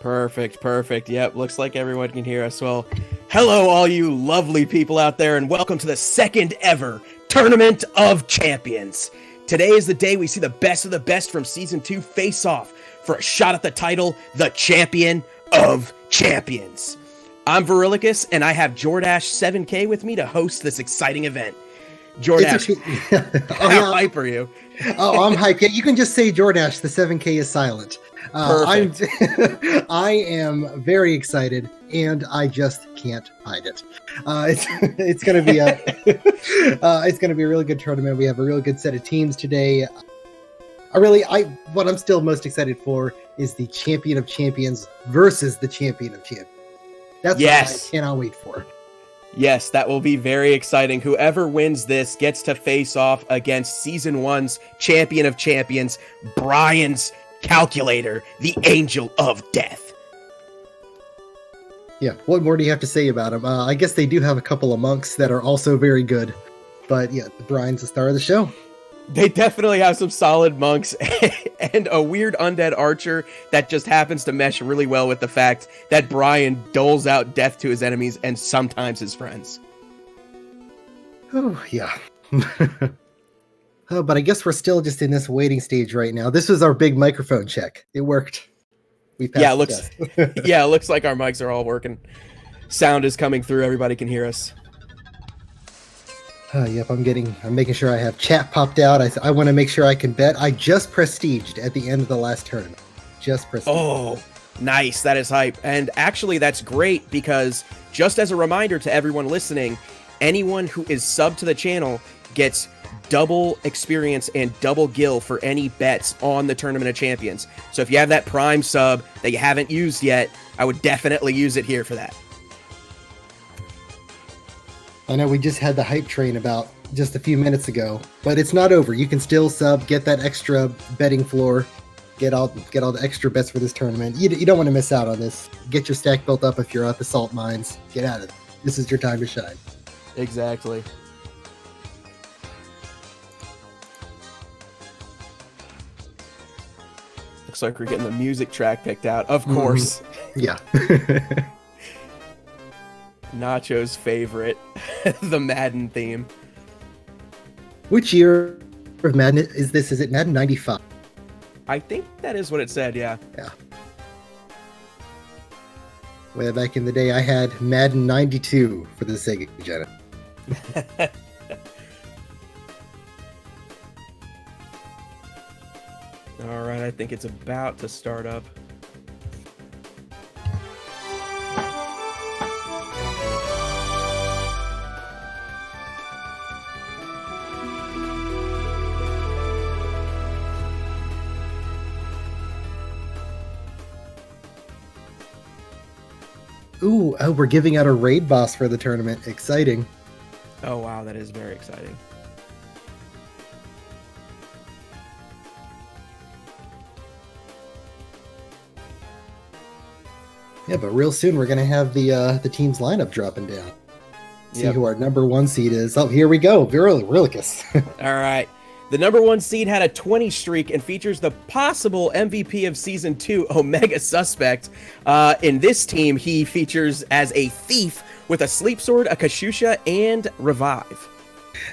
Perfect, perfect. Yep, looks like everyone can hear us. Well, hello all you lovely people out there, and welcome to the second ever Tournament of Champions. Today is the day we see the best of the best from Season 2 face off for a shot at the title, the Champion of Champions. I'm Verilicus, and I have Jordash 7K with me to host this exciting event. Jordash, how hype are you? I'm hyped. Yeah, you can just say Jordash, the 7K is silent. I am very excited, and I just can't hide it. It's gonna be a really good tournament. We have a really good set of teams today. What I'm still most excited for is the Champion of Champions versus the Champion of Champions. That's what I cannot wait for. Yes, that will be very exciting. Whoever wins this gets to face off against Season 1's Champion of Champions, Brian's Calculator, the Angel of Death. Yeah, what more do you have to say about him? I guess they do have a couple of monks that are also very good. But yeah, Brian's the star of the show. They definitely have some solid monks and a weird undead archer that just happens to mesh really well with the fact that Brian doles out death to his enemies and sometimes his friends. Oh, yeah. But I guess we're still just in this waiting stage right now. This was our big microphone check. It worked. We passed it looks like our mics are all working. Sound is coming through. Everybody can hear us. Yep, I'm making sure I have chat popped out. I want to make sure I can bet. I just prestiged at the end of the last tournament. Just prestiged. Oh, nice. That is hype. And actually, that's great because just as a reminder to everyone listening, anyone who is subbed to the channel gets double experience and double gil for any bets on the Tournament of Champions. So if you have that Prime sub that you haven't used yet, I would definitely use it here for that. I know we just had the hype train about just a few minutes ago, but it's not over. You can still sub, get that extra betting floor, get all the extra bets for this tournament. You don't want to miss out on this. Get your stack built up if you're at the salt mines. Get out of it. This is your time to shine. Exactly. Looks like we're getting the music track picked out, of course. Yeah. Nacho's favorite, the Madden theme. Which year of Madden is this? Is it Madden 95? I think that is what it said, yeah. Yeah. Way back in the day, I had Madden 92 for the Sega Genesis. All right, I think it's about to start up. Ooh, we're giving out a raid boss for the tournament. Exciting. Oh, wow, that is very exciting. Yeah, but real soon we're going to have the team's lineup dropping down. See who our number 1 seed is. Oh, here we go. Verilicus. All right. The number 1 seed had a 20 streak and features the possible MVP of Season 2, Omega Suspect. In this team, he features as a thief with a sleep sword, a Kashusha, and revive.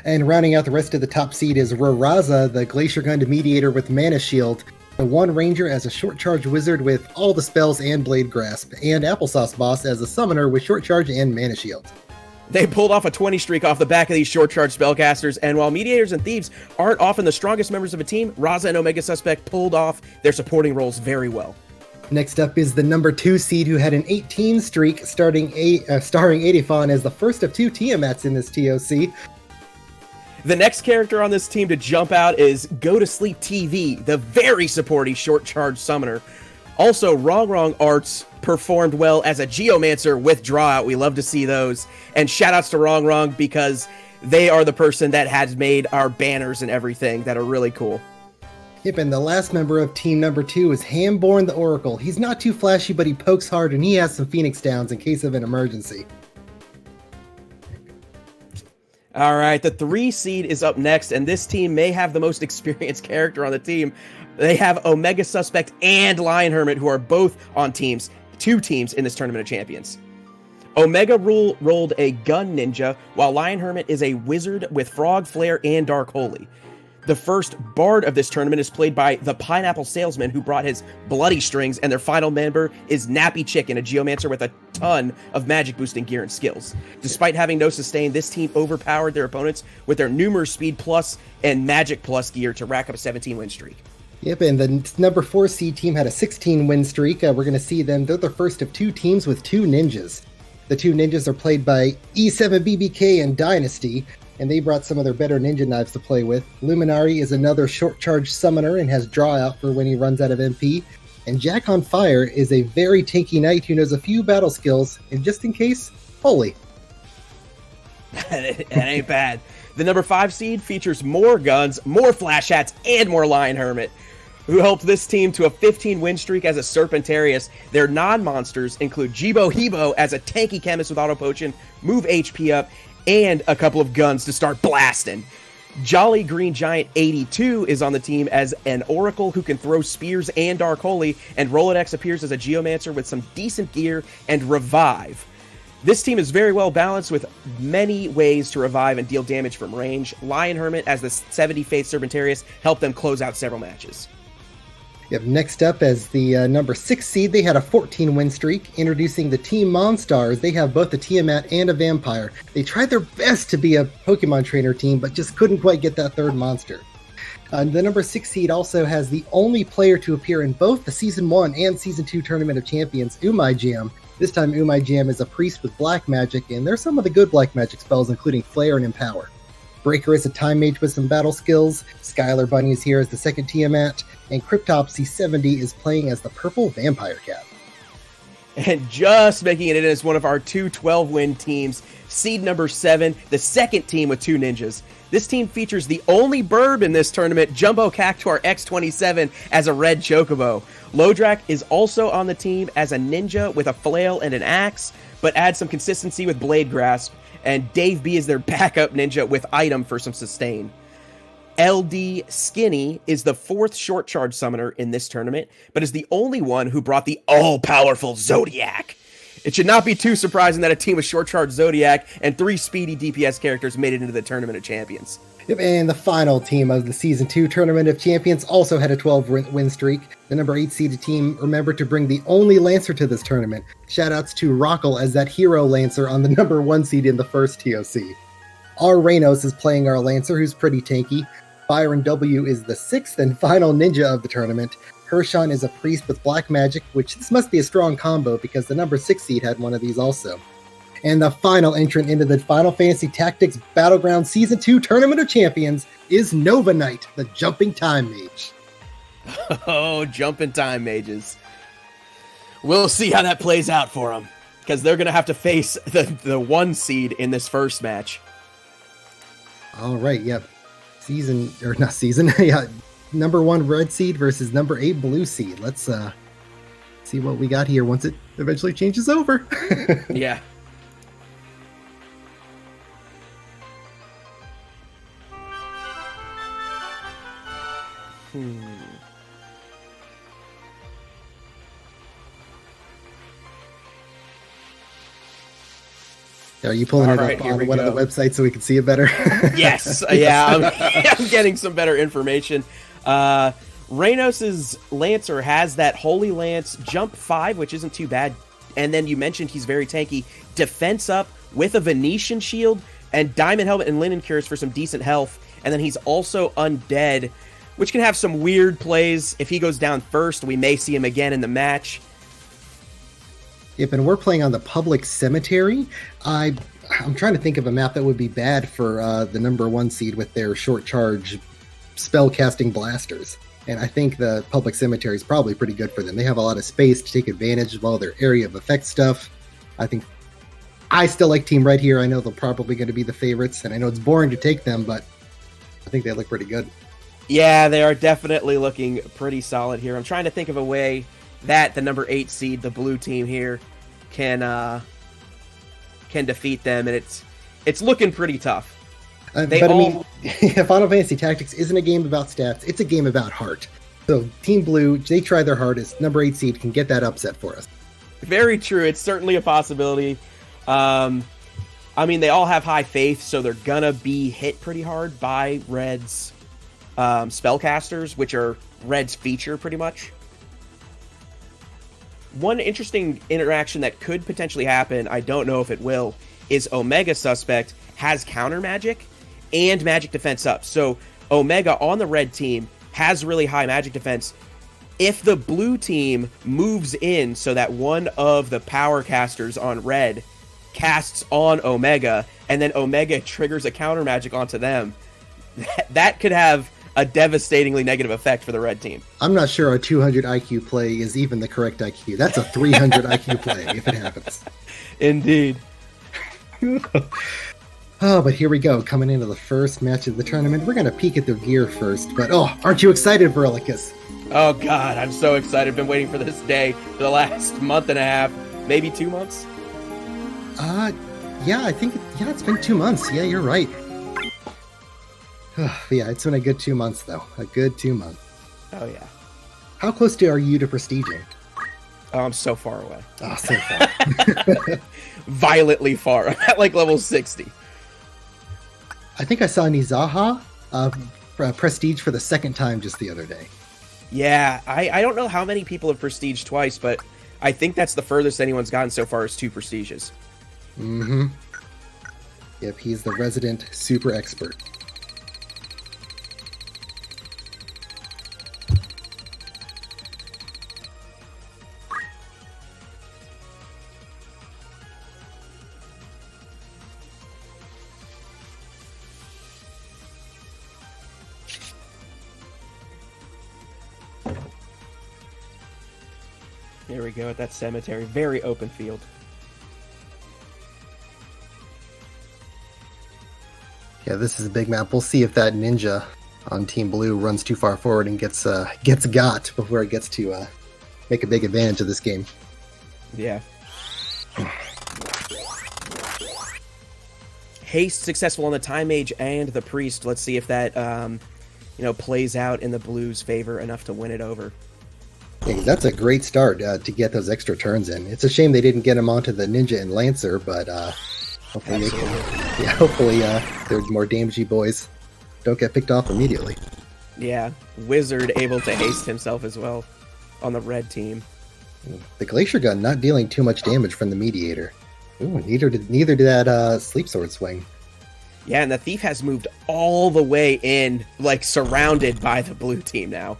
And rounding out the rest of the top seed is Raraza, the Glacier Gun Mediator with Mana Shield, the One Ranger as a short charge wizard with all the spells and Blade Grasp, and Applesauce Boss as a summoner with short charge and Mana Shield. They pulled off a 20 streak off the back of these short charge spellcasters, and while Mediators and Thieves aren't often the strongest members of a team, Raza and Omega Suspect pulled off their supporting roles very well. Next up is the number 2 seed who had an 18 streak starring Adifon as the first of 2 Tiamats in this TOC. The next character on this team to jump out is Go to Sleep TV, the very supporty short charge summoner. Also, Wrong Arts performed well as a Geomancer with Draw Out. We love to see those. And shoutouts to Wrong because they are the person that has made our banners and everything that are really cool. Yep, and the last member of team number 2 is Hamborn the Oracle. He's not too flashy, but he pokes hard, and he has some Phoenix Downs in case of an emergency. All right, the 3 seed is up next, and this team may have the most experienced character on the team. They have Omega Suspect and Lion Hermit, who are both on teams. 2 teams in this Tournament of Champions. Omega rolled a gun ninja, while Lion Hermit is a wizard with Frog, Flare, and Dark Holy. The first bard of this tournament is played by the Pineapple Salesman, who brought his bloody strings, and their final member is Nappy Chicken, a geomancer with a ton of magic boosting gear and skills. Despite having no sustain, this team overpowered their opponents with their numerous speed plus and magic plus gear to rack up a 17 win streak. Yep, and the number 4 seed team had a 16 win streak. We're going to see them. They're the first of 2 teams with 2 ninjas. The 2 ninjas are played by E7BBK and Dynasty, and they brought some of their better ninja knives to play with. Luminari is another short charge summoner and has draw out for when he runs out of MP. And Jack on Fire is a very tanky knight who knows a few battle skills, and just in case, holy. That ain't bad. The number 5 seed features more guns, more flash hats, and more Lion Hermit, who helped this team to a 15 win streak as a Serpentarius. Their non-monsters include Jibo Hebo as a tanky chemist with auto potion, move HP up, and a couple of guns to start blasting. Jolly Green Giant 82 is on the team as an oracle who can throw spears and Dark Holy, and Rolodex appears as a geomancer with some decent gear and revive. This team is very well balanced with many ways to revive and deal damage from range. Lion Hermit as the 70 Faith Serpentarius helped them close out several matches. Yep, next up as the number 6 seed, they had a 14 win streak. Introducing the Team Monstars, they have both a Tiamat and a Vampire. They tried their best to be a Pokemon trainer team, but just couldn't quite get that 3rd monster. The number 6 seed also has the only player to appear in both the Season 1 and Season 2 Tournament of Champions, Umai Jam. This time Umai Jam is a priest with black magic, and there's some of the good black magic spells, including Flare and Empower. Breaker is a time mage with some battle skills, Skylar Bunny is here as the 2nd Tiamat, and Cryptopsy 70 is playing as the purple vampire cat. And just making it in as one of our 2 12-win teams, seed number 7, the 2nd team with 2 ninjas. This team features the only burb in this tournament, Jumbo Cactuar X27, as a red chocobo. Lodrak is also on the team as a ninja with a flail and an axe, but adds some consistency with blade grasp. And Dave B is their backup ninja with item for some sustain. LD Skinny is the 4th short charge summoner in this tournament, but is the only one who brought the all-powerful Zodiac. It should not be too surprising that a team with short charge Zodiac and 3 speedy DPS characters made it into the Tournament of Champions. Yep, and the final team of the Season 2 Tournament of Champions also had a 12-win streak. The number 8 seeded team remembered to bring the only Lancer to this tournament. Shoutouts to Rockle as that hero Lancer on the number 1 seed in the first TOC. Our Reynos is playing our Lancer, who's pretty tanky. Byron W is the 6th and final ninja of the tournament. Hershon is a priest with black magic, which this must be a strong combo because the number 6 seed had one of these also. And the final entrant into the Final Fantasy Tactics Battleground Season 2 Tournament of Champions is Nova Knight, the Jumping Time Mage. Oh, Jumping Time Mages. We'll see how that plays out for them, because they're going to have to face the 1 seed in this first match. All right, yep. Yeah, number 1 red seed versus number 8 blue seed. Let's see what we got here once it eventually changes over. Yeah. Are you pulling it up on one of the websites so we can see it better? Yes. Yeah, I'm getting some better information. Reynos' Lancer has that Holy Lance jump 5, which isn't too bad. And then you mentioned he's very tanky. Defense up with a Venetian shield and Diamond Helmet and Linen Cures for some decent health. And then he's also undead, which can have some weird plays. If he goes down first, we may see him again in the match. Yep, and we're playing on the public cemetery. I'm trying to think of a map that would be bad for the number 1 seed with their short charge spell-casting blasters. And I think the public cemetery is probably pretty good for them. They have a lot of space to take advantage of all their area of effect stuff. I still like Team Red here. I know they're probably going to be the favorites, and I know it's boring to take them, but I think they look pretty good. Yeah, they are definitely looking pretty solid here. I'm trying to think of a way that the number 8 seed, the blue team here, can defeat them, and it's looking pretty tough. Final Fantasy Tactics isn't a game about stats; it's a game about heart. So Team Blue, they try their hardest. Number 8 seed can get that upset for us. Very true. It's certainly a possibility. I mean, they all have high faith, so they're gonna be hit pretty hard by Red's spellcasters, which are Red's feature pretty much. One interesting interaction that could potentially happen, I don't know if it will, is Omega Suspect has counter magic and magic defense up. So Omega on the red team has really high magic defense. If the blue team moves in so that one of the power casters on red casts on Omega, and then Omega triggers a counter magic onto them, that could have a devastatingly negative effect for the red team. I'm not sure a 200 IQ play is even the correct IQ. That's a 300 IQ play if it happens. Indeed. Oh, but here we go. Coming into the first match of the tournament. We're going to peek at the gear first. But, aren't you excited, Verlicus? Oh, God, I'm so excited. I've been waiting for this day for the last month and a half, maybe 2 months. Yeah, I think, it's been 2 months. Yeah, you're right. Yeah, it's been a good 2 months, though. A good 2 months. Oh, yeah. How close are you to prestiging? Oh, I'm so far away. Oh, so far. Violently far. I'm at like level 60. I think I saw Nizaha prestige for the second time just the other day. Yeah, I don't know how many people have prestiged twice, but I think that's the furthest anyone's gotten so far is 2 prestiges. Mm-hmm. Yep, he's the resident super expert. There we go at that cemetery. Very open field. Yeah, this is a big map. We'll see if that ninja on Team Blue runs too far forward and gets got before it gets to make a big advantage of this game. Yeah. Haste successful on the Time Mage and the Priest. Let's see if that plays out in the Blues' favor enough to win it over. Yeah, 'cause that's a great start to get those extra turns in. It's a shame they didn't get him onto the Ninja and Lancer, but hopefully, their more damagey boys don't get picked off immediately. Yeah, Wizard able to haste himself as well on the red team. The Glacier Gun not dealing too much damage from the Mediator. Ooh, neither did that Sleep Sword swing. Yeah, and the Thief has moved all the way in, like surrounded by the blue team now.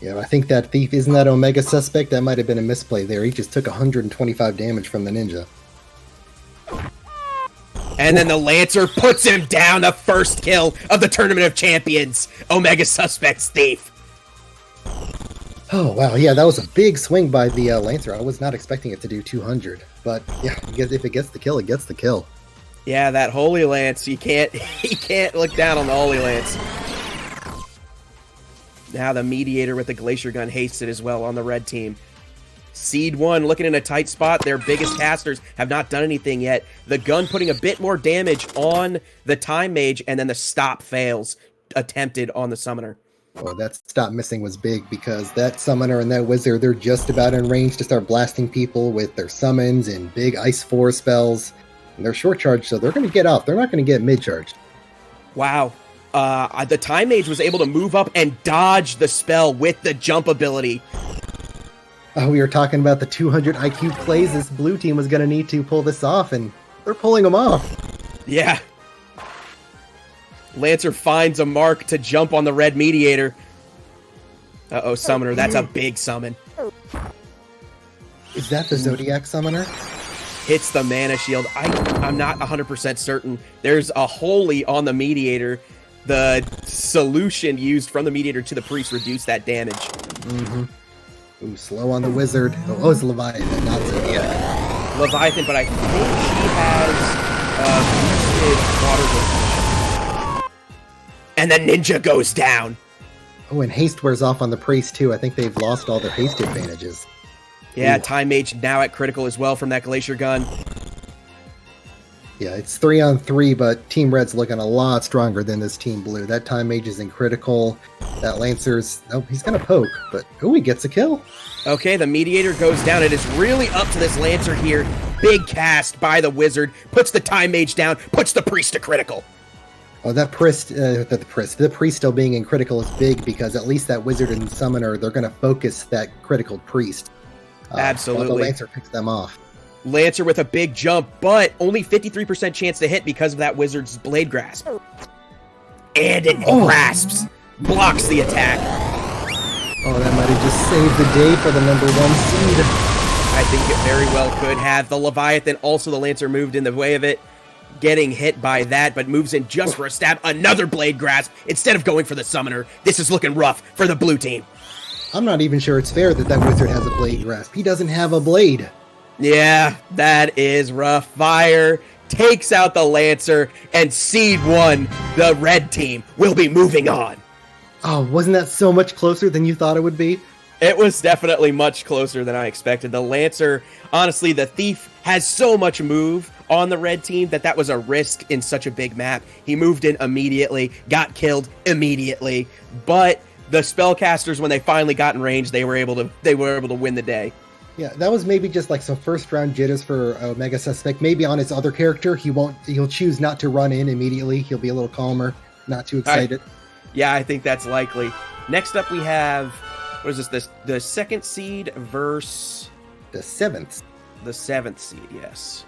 Yeah, I think that Thief isn't that Omega Suspect. That might have been a misplay there. He just took 125 damage from the Ninja. And then the Lancer puts him down, the first kill of the Tournament of Champions. Omega Suspect's Thief. Oh, wow. Yeah, that was a big swing by the Lancer. I was not expecting it to do 200. But, yeah, if it gets the kill, it gets the kill. Yeah, that Holy Lance, you can't look down on the Holy Lance. Now the Mediator with the Glacier Gun hasted as well on the red team. Seed 1 looking in a tight spot. Their biggest casters have not done anything yet. The gun putting a bit more damage on the Time Mage, and then the stop fails attempted on the Summoner. Oh, that stop missing was big because that Summoner and that Wizard, they're just about in range to start blasting people with their summons and big Ice 4 spells. And they're short charged, so they're going to get off. They're not going to get mid charged. Wow. The Time Mage was able to move up and dodge the spell with the jump ability. We were talking about the 200 IQ plays this blue team was going to need to pull this off, and they're pulling them off. Yeah. Lancer finds a mark to jump on the red Mediator. Uh-oh, Summoner. That's a big summon. Is that the Zodiac Summoner? Hits the mana shield. I'm not 100% certain. There's a Holy on the Mediator. The solution used from the Mediator to the Priest reduced that damage. Mm-hmm. Ooh, slow on the Wizard. Oh, it's Leviathan, not Zodiac. Leviathan, but I think she has boosted water resistance. And the Ninja goes down. Oh, and haste wears off on the Priest, too. I think they've lost all their haste advantages. Yeah, Ooh. Time Mage now at critical as well from that Glacier Gun. Yeah, it's 3-on-3, but Team Red's looking a lot stronger than this Team Blue. That Time Mage is in critical. That Lancer's... Oh, he's going to poke, but... Oh, he gets a kill. Okay, the Mediator goes down. It is really up to this Lancer here. Big cast by the Wizard. Puts the Time Mage down. Puts the Priest to critical. Oh, the Priest still being in critical is big because at least that Wizard and Summoner, they're going to focus that critical Priest. Absolutely. While the Lancer picks them off. Lancer with a big jump, but only 53% chance to hit because of that Wizard's Blade Grasp. And it grasps. Blocks the attack. Oh, that might have just saved the day for the number 1 seed. I think it very well could have. The Leviathan, also the Lancer, moved in the way of it, getting hit by that, but moves in just for a stab. Another Blade Grasp instead of going for the Summoner. This is looking rough for the blue team. I'm not even sure it's fair that that Wizard has a Blade Grasp. He doesn't have a blade. Yeah, that is rough. Fire takes out the Lancer, and Seed 1, the red team, will be moving on. Oh, wasn't that so much closer than you thought it would be? It was definitely much closer than I expected. The Lancer, honestly, the Thief has so much move on the red team that was a risk in such a big map. He moved in immediately, got killed immediately, but the spellcasters, when they finally got in range, they were able to win the day. Yeah, that was maybe just like some first round jitters for Omega Suspect. Maybe on his other character, he'll choose not to run in immediately. He'll be a little calmer, not too excited. Yeah, I think that's likely. Next up we have, what is this? The 2nd seed versus... The 7th. The 7th seed, yes.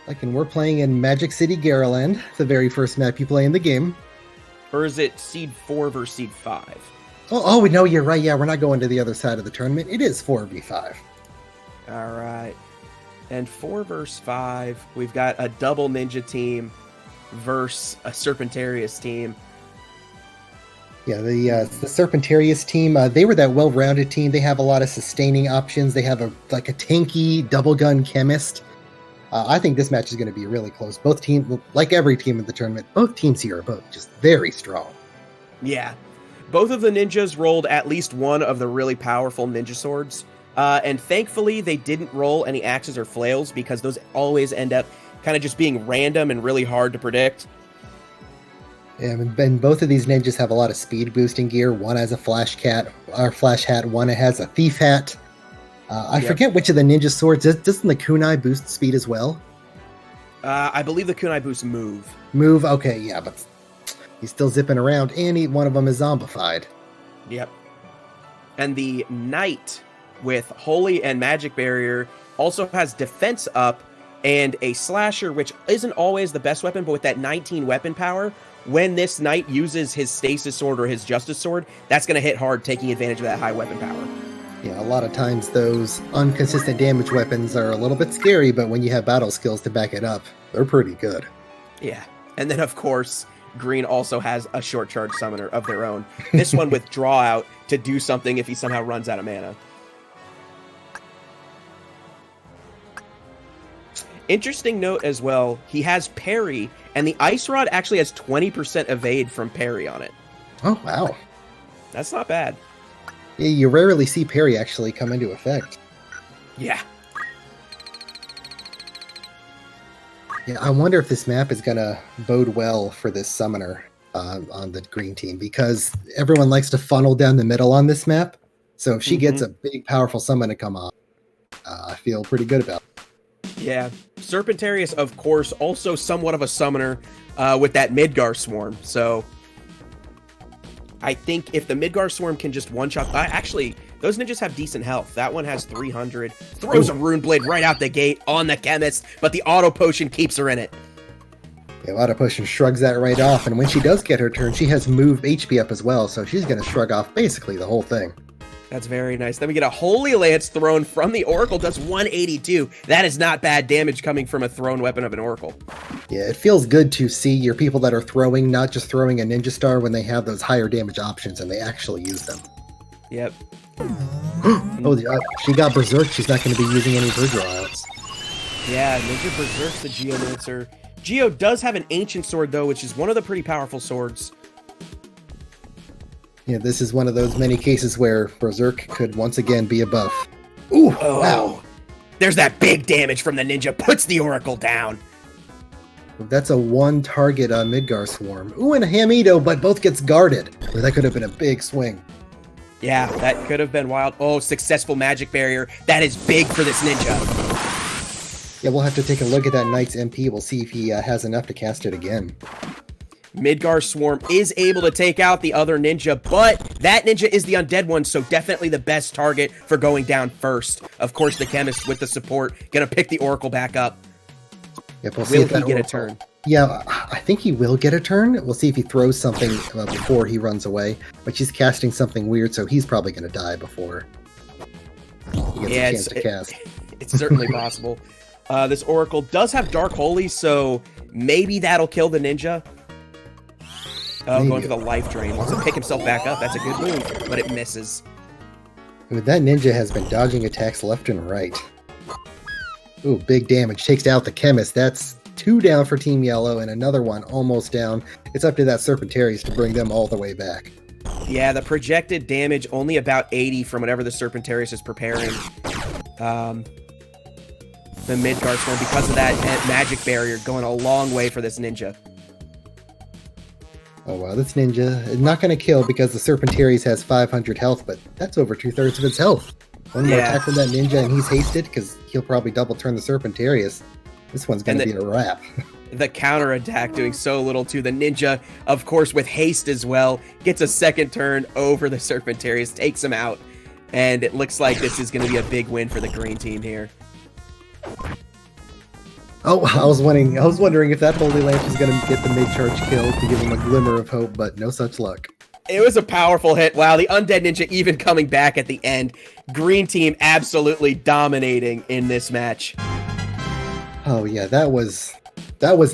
And we're playing in Magic City Garaland, the very first map you play in the game. Or is it seed 4 versus seed 5? Oh, no, you're right. Yeah, we're not going to the other side of the tournament. It is 4v5. All right. And 4 versus 5, we've got a double ninja team versus a Serpentarius team. Yeah, the Serpentarius team, they were that well-rounded team. They have a lot of sustaining options. They have a tanky double gun chemist. I think this match is going to be really close. Both teams, like every team in the tournament, both teams here are both just very strong. Yeah. Both of the ninjas rolled at least one of the really powerful ninja swords. And thankfully, they didn't roll any axes or flails because those always end up kind of just being random and really hard to predict. And both of these ninjas have a lot of speed boosting gear. One has a flash hat, one has a thief hat. I forget which of the ninja swords. Doesn't the kunai boost speed as well? I believe the kunai boosts move. Move? Okay, yeah, but he's still zipping around, and one of them is zombified. Yep. And the knight with Holy and Magic Barrier also has defense up and a slasher, which isn't always the best weapon, but with that 19 weapon power, when this knight uses his stasis sword or his justice sword, that's going to hit hard, taking advantage of that high weapon power. Yeah, a lot of times those inconsistent damage weapons are a little bit scary, but when you have battle skills to back it up, they're pretty good. Yeah. And then, of course, Green also has a short charge summoner of their own. This one with draw out to do something if he somehow runs out of mana. Interesting note as well, he has parry, and the Ice Rod actually has 20% evade from parry on it. Oh, wow. That's not bad. Yeah, you rarely see parry actually come into effect. Yeah. Yeah, I wonder if this map is going to bode well for this summoner on the green team, because everyone likes to funnel down the middle on this map. So if she gets a big, powerful summon to come on, I feel pretty good about it. Yeah. Serpentarius, of course, also somewhat of a summoner with that Midgar Swarm. So I think if the Midgar Swarm can just one-shot... actually, those ninjas have decent health. That one has 300. Throws a Rune Blade right out the gate on the Chemist, but the Auto Potion keeps her in it. Yeah, Auto Potion shrugs that right off, and when she does get her turn, she has move HP up as well, so she's going to shrug off basically the whole thing. That's very nice. Then we get a Holy Lance thrown from the Oracle, does 182. That is not bad damage coming from a thrown weapon of an Oracle. Yeah, it feels good to see your people that are throwing, not just throwing a Ninja Star when they have those higher damage options and they actually use them. Yep. She got Berserk. She's not going to be using any bird drawouts. Yeah, Ninja Berserk's the Geomancer. Geo does have an Ancient Sword, though, which is one of the pretty powerful swords. Yeah, this is one of those many cases where Berserk could once again be a buff. Ooh, wow. There's that big damage from the ninja. Puts the Oracle down. That's a one target Midgar Swarm. Ooh, and a Hamito, but both gets guarded. Ooh, that could have been a big swing. Yeah, that could have been wild. Oh, successful magic barrier. That is big for this ninja. Yeah, we'll have to take a look at that Knight's MP. We'll see if he has enough to cast it again. Midgar Swarm is able to take out the other ninja, but that ninja is the undead one, so definitely the best target for going down first. Of course, the chemist with the support gonna pick the Oracle back up. Yep, we'll see Will if that he get a Oracle- turn? Yeah, I think he will get a turn. We'll see if he throws something before he runs away. But she's casting something weird, so he's probably going to die before he gets a chance to cast. It's certainly possible. This Oracle does have Dark Holy, so maybe that'll kill the ninja. Going for the life drain. Wants to pick himself back up. That's a good move, but it misses. Ooh, that ninja has been dodging attacks left and right. Ooh, big damage. Takes out the chemist. That's 2 down for Team Yellow, and another one almost down. It's up to that Serpentarius to bring them all the way back. Yeah, the projected damage only about 80 from whatever the Serpentarius is preparing. The Midgar Swarm, because of that magic barrier, going a long way for this ninja. Oh wow, this ninja is not going to kill because the Serpentarius has 500 health, but that's over 2/3 of its health. One more attack from that ninja and he's hasted because he'll probably double turn the Serpentarius. This one's going to be a wrap. The counterattack doing so little too. The ninja, of course, with haste as well, gets a second turn over the Serpentarius, takes him out, and it looks like this is going to be a big win for the green team here. Oh, I was wondering if that Holy Lamp is going to get the mid-charge kill to give him a glimmer of hope, but no such luck. It was a powerful hit. Wow, the Undead Ninja even coming back at the end. Green team absolutely dominating in this match. Oh yeah, that was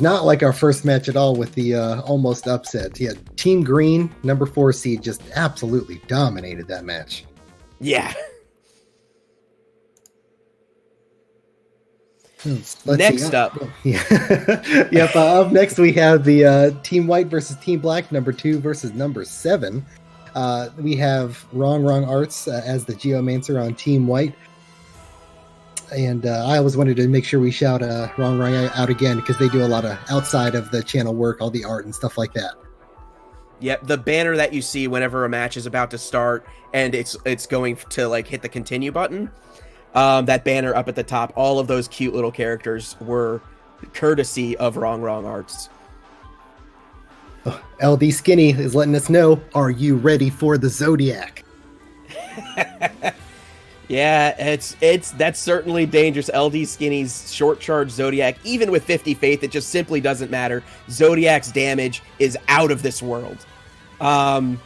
not like our first match at all with the almost upset. Yeah, Team Green, number 4 seed, just absolutely dominated that match. Yeah. Next up. Yeah. Yep, up next we have the Team White versus Team Black, number 2 versus number 7. We have Wrong Arts as the Geomancer on Team White. And I always wanted to make sure we shout Wrong out again because they do a lot of outside of the channel work, all the art and stuff like that. Yep, the banner that you see whenever a match is about to start and it's going to like hit the continue button. That banner up at the top, all of those cute little characters were courtesy of Wrong Arts. Oh, LD Skinny is letting us know, are you ready for the Zodiac? Yeah, that's certainly dangerous. LD Skinny's short charge Zodiac, even with 50 faith, it just simply doesn't matter. Zodiac's damage is out of this world. Of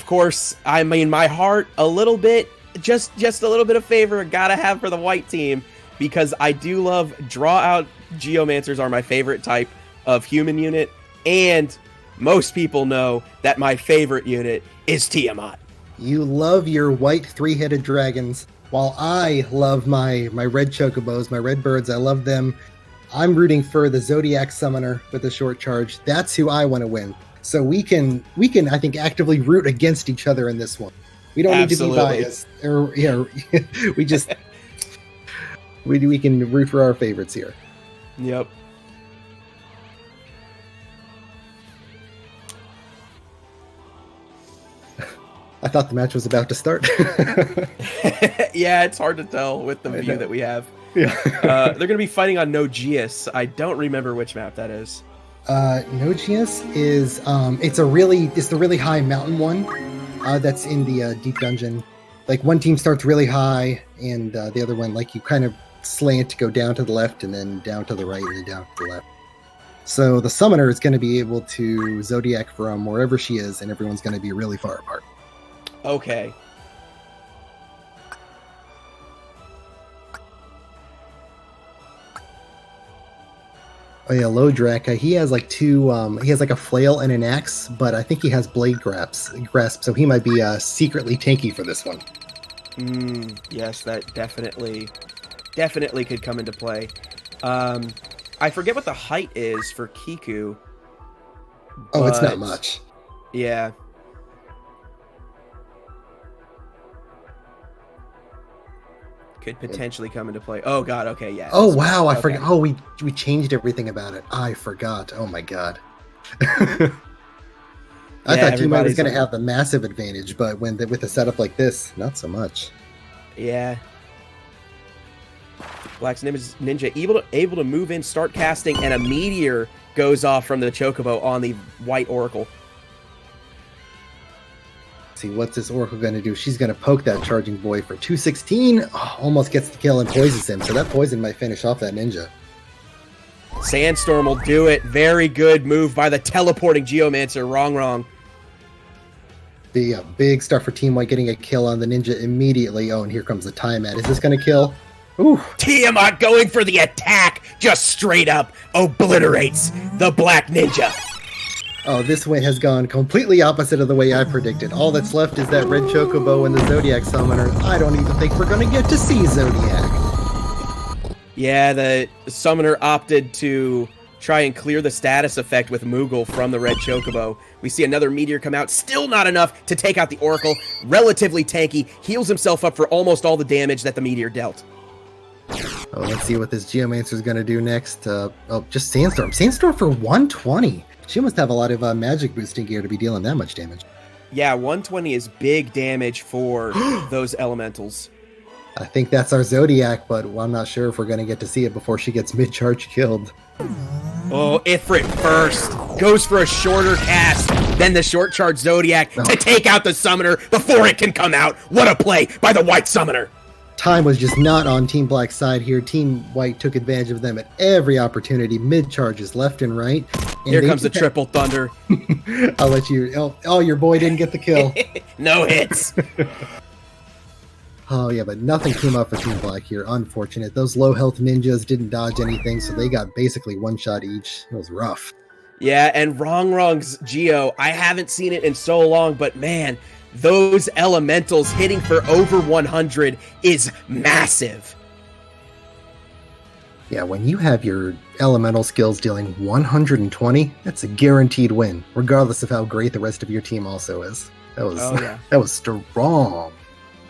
course, I mean, my heart a little bit, just a little bit of favor I gotta have for the white team, because I do love draw out Geomancers are my favorite type of human unit, and most people know that my favorite unit is Tiamat. You love your white 3-headed dragons, while I love my red chocobos, my red birds. I love them. I'm rooting for the Zodiac Summoner with a short charge. That's who I want to win. So we can I think actively root against each other in this one. We don't need to be biased. We just we can root for our favorites here. Yep. I thought the match was about to start. Yeah, it's hard to tell with the view that we have. Yeah. They're going to be fighting on Nogeus. I don't remember which map that is. Nogeus is it's the really high mountain one that's in the deep dungeon. Like one team starts really high, and the other one, like you kind of slant to go down to the left and then down to the right and then down to the left. So the summoner is going to be able to Zodiac from wherever she is, and everyone's going to be really far apart. Okay. Oh yeah, Lodrak. He has like two. He has like a flail and an axe, but I think he has blade grasp. So he might be secretly tanky for this one. Yes, that definitely could come into play. I forget what the height is for Kiku. Oh, it's not much. Yeah. Could potentially come into play. Oh god, okay, yeah. Oh wow, I okay. forgot. Oh, we changed everything about it. I forgot. Oh my god. I thought Team White was going to have the massive advantage, but with a setup like this, not so much. Yeah. Black's Ninja able to move in, start casting, and a meteor goes off from the Chocobo on the White Oracle. See, what's this Oracle going to do? She's going to poke that Charging Boy for 216. Oh, almost gets the kill and poisons him, so that poison might finish off that Ninja. Sandstorm will do it. Very good move by the teleporting Geomancer. Wrong. The big start for Team White, getting a kill on the Ninja immediately. Oh, and here comes the Tiamat. Is this going to kill? Ooh. Tiamat going for the attack. Just straight up obliterates the Black Ninja. Oh, this way has gone completely opposite of the way I predicted. All that's left is that red Chocobo and the Zodiac Summoner. I don't even think we're going to get to see Zodiac. Yeah, the Summoner opted to try and clear the status effect with Moogle from the red Chocobo. We see another meteor come out. Still not enough to take out the Oracle. Relatively tanky. Heals himself up for almost all the damage that the meteor dealt. Oh, let's see what this Geomancer is going to do next. Just Sandstorm. Sandstorm for 120. She must have a lot of magic boosting gear to be dealing that much damage. Yeah, 120 is big damage for those elementals. I think that's our Zodiac, but I'm not sure if we're going to get to see it before she gets mid-charge killed. Oh, Ifrit first. Goes for a shorter cast than the short charge Zodiac to take out the Summoner before it can come out. What a play by the White Summoner. Time was just not on Team Black's side here. Team White took advantage of them at every opportunity. Mid-charges left and right. And here comes the Triple Thunder. I'll let you... Oh, your boy didn't get the kill. No hits. Oh, yeah, but nothing came up for Team Black here. Unfortunate. Those low-health ninjas didn't dodge anything, so they got basically one shot each. It was rough. Yeah, and Wrong's Geo, I haven't seen it in so long, but man, those elementals hitting for over 100 is massive. Yeah, when you have your elemental skills dealing 120, that's a guaranteed win, regardless of how great the rest of your team also is. That was strong.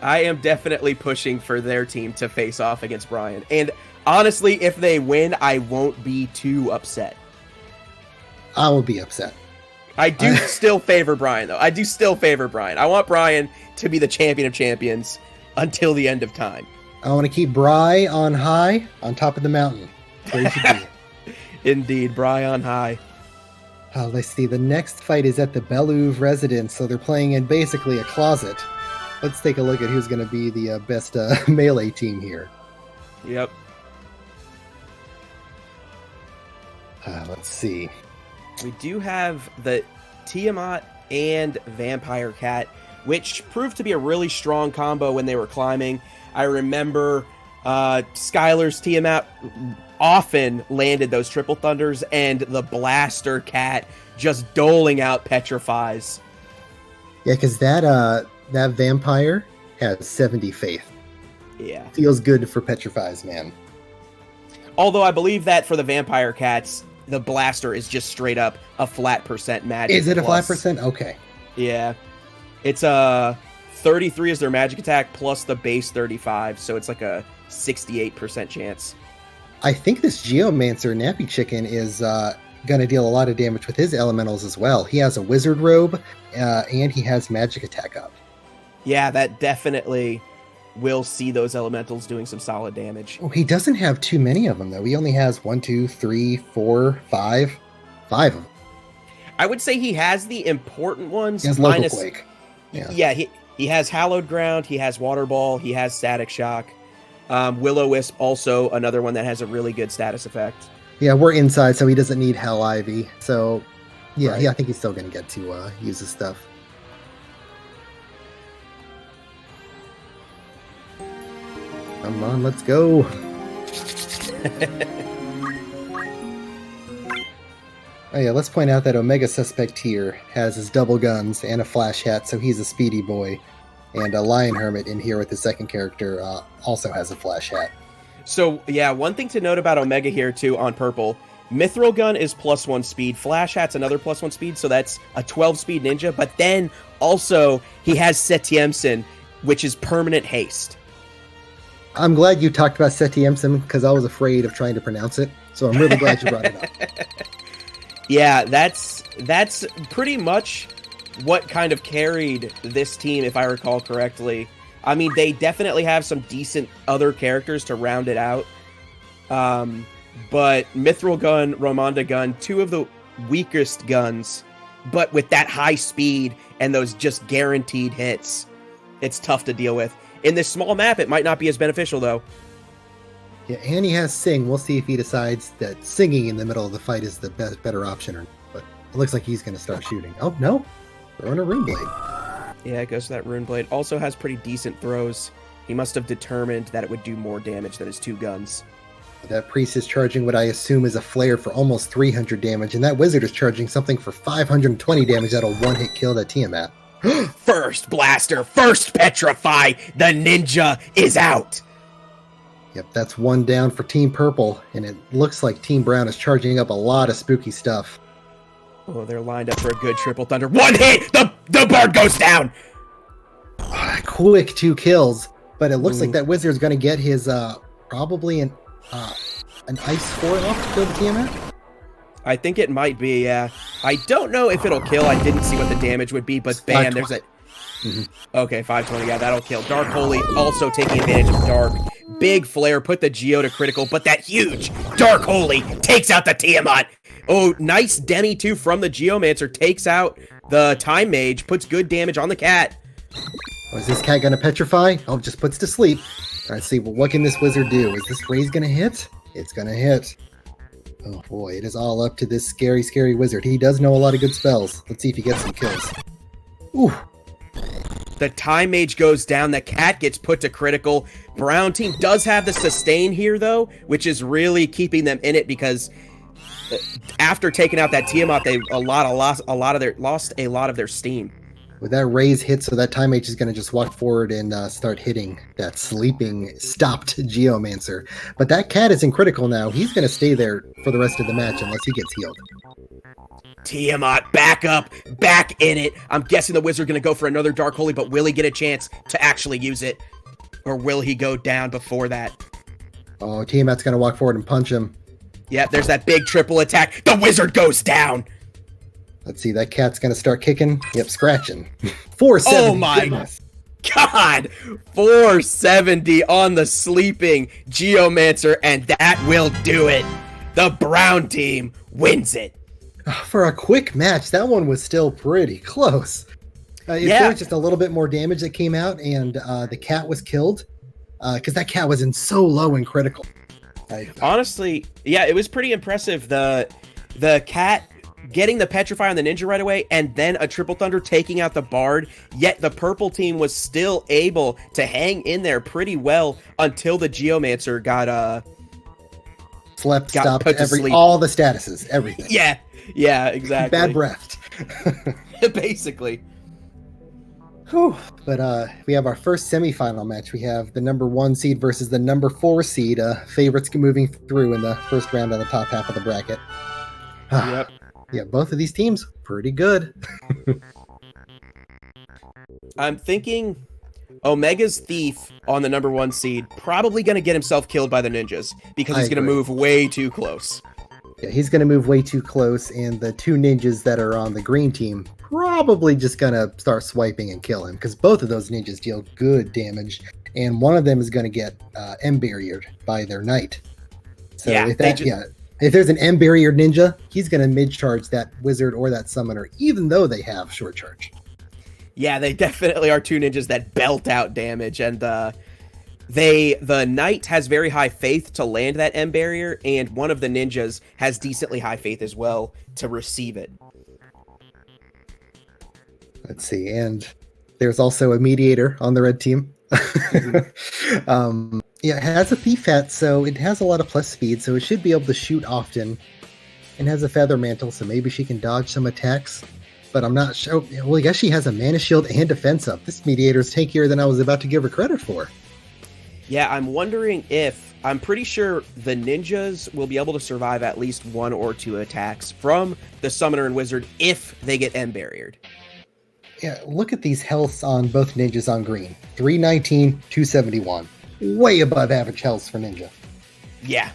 I am definitely pushing for their team to face off against Brian. And honestly, if they win, I won't be too upset. I will be upset. I do still favor Brian, though. I do still favor Brian. I want Brian to be the champion of champions until the end of time. I want to keep Bri on high, on top of the mountain. Where he should be. Indeed, Bri on high. Oh, let's see. The next fight is at the Belouve residence, so they're playing in basically a closet. Let's take a look at who's going to be the best melee team here. Yep. Let's see. We do have the Tiamat and Vampire Cat, which proved to be a really strong combo when they were climbing. I remember Skylar's Tiamat often landed those Triple Thunders, and the Blaster Cat just doling out Petrifies. Yeah, because that Vampire has 70 faith. Yeah. Feels good for Petrifies, man. Although I believe that for the Vampire Cats, the Blaster is just straight up a flat percent magic. Is it a flat percent? Okay. Yeah. It's a 33 is their magic attack plus the base 35, so it's like a 68% chance. I think this Geomancer Nappy Chicken is going to deal a lot of damage with his elementals as well. He has a Wizard Robe, and he has magic attack up. Yeah, that definitely will see those elementals doing some solid damage. Oh, he doesn't have too many of them, though. He only has 1, 2, 3, 4, 5. 5 of them. I would say he has the important ones. He has Local Quake. Yeah, he has Hallowed Ground, he has Water Ball, he has Static Shock. Will-O-Wisp, also another one that has a really good status effect. Yeah, we're inside, so he doesn't need Hell Ivy. So, yeah, right. Yeah, I think he's still going to get to use his stuff. Come on, let's go. Oh yeah, let's point out that Omega Suspect here has his double guns and a flash hat, so he's a speedy boy. And a Lion Hermit in here with the second character also has a flash hat. So, yeah, one thing to note about Omega here, too, on purple, Mithril Gun is +1 speed, Flash Hat's another +1 speed, so that's a 12 speed ninja, but then also he has Setiemson, which is permanent haste. I'm glad you talked about Setiemsim because I was afraid of trying to pronounce it. So I'm really glad you brought it up. Yeah, that's pretty much what kind of carried this team, if I recall correctly. I mean, they definitely have some decent other characters to round it out. But Mithril Gun, Romanda Gun, two of the weakest guns, but with that high speed and those just guaranteed hits, it's tough to deal with. In this small map, it might not be as beneficial, though. Yeah, and he has Sing. We'll see if he decides that singing in the middle of the fight is the better option. But it looks like he's going to start shooting. Oh, no. Throwing a Rune Blade. Yeah, it goes to that Rune Blade. Also has pretty decent throws. He must have determined that it would do more damage than his two guns. That priest is charging what I assume is a flare for almost 300 damage, and that wizard is charging something for 520 damage that'll one-hit kill that Tiamat. First blaster, first petrify, the ninja is out! Yep, that's one down for Team Purple, and it looks like Team Brown is charging up a lot of spooky stuff. Oh, they're lined up for a good triple thunder. One hit! The bird goes down! Quick 2 kills, but it looks like that wizard's going to get his, probably an ice 4 off to kill the Tiamat? I think it might be, yeah. I don't know if it'll kill. I didn't see what the damage would be, but bam, there's a... Okay, 520, yeah, that'll kill. Dark Holy also taking advantage of Dark. Big flare, put the Geo to critical, but that huge Dark Holy takes out the Tiamat. Oh, nice Demi, too, from the Geomancer. Takes out the Time Mage, puts good damage on the cat. Oh, is this cat going to petrify? Oh, just puts to sleep. All right, see, well, what can this wizard do? Is this raise going to hit? It's going to hit. Oh, boy, it is all up to this scary, scary wizard. He does know a lot of good spells. Let's see if he gets some kills. Ooh. The Time Mage goes down. The cat gets put to critical. Brown team does have the sustain here, though, which is really keeping them in it because after taking out that Tiamat, they lost a lot of their steam. With that raise hit, so that Time Mage is going to just walk forward and start hitting that sleeping, stopped Geomancer. But that cat is in critical now. He's going to stay there for the rest of the match unless he gets healed. Tiamat back up, back in it. I'm guessing the wizard going to go for another Dark Holy, but will he get a chance to actually use it? Or will he go down before that? Oh, Tiamat's going to walk forward and punch him. Yeah, there's that big triple attack. The wizard goes down. Let's see, that cat's going to start kicking. Yep, scratching. 470. Oh my God. 470 on the sleeping Geomancer, and that will do it. The Brown team wins it. For a quick match, that one was still pretty close. There was just a little bit more damage that came out, and the cat was killed because that cat was in so low and critical. Honestly, yeah, it was pretty impressive. The cat getting the Petrify on the ninja right away, and then a triple thunder taking out the bard, yet the purple team was still able to hang in there pretty well until the Geomancer got stopped all the statuses, everything. Yeah, exactly. Bad breath. Basically. Whew. But we have our first semifinal match. We have the number 1 seed versus the number 4 seed. Favorites moving through in the first round on the top half of the bracket. Yep. Yeah, both of these teams, pretty good. I'm thinking Omega's Thief on the number 1 seed, probably going to get himself killed by the ninjas because he's going to move way too close. Yeah, he's going to move way too close, and the 2 ninjas that are on the green team probably just going to start swiping and kill him because both of those ninjas deal good damage, and one of them is going to get M-barriered by their knight. So if there's an M-barriered ninja, he's going to mid-charge that wizard or that summoner, even though they have short charge. Yeah, they definitely are 2 ninjas that belt out damage, and the knight has very high faith to land that M barrier, and one of the ninjas has decently high faith as well to receive it. Let's see, and there's also a mediator on the red team. It has a thief hat, so it has a lot of plus speed, so it should be able to shoot often, and has a feather mantle, so maybe she can dodge some attacks. But I'm not sure. Well, I guess she has a mana shield and defense up. This mediator is tankier than I was about to give her credit for. Yeah, I'm wondering if... I'm pretty sure the ninjas will be able to survive at least 1 or 2 attacks from the summoner and wizard if they get M-barriered. Yeah, look at these healths on both ninjas on green. 319, 271. way above average health for Ninja. Yeah.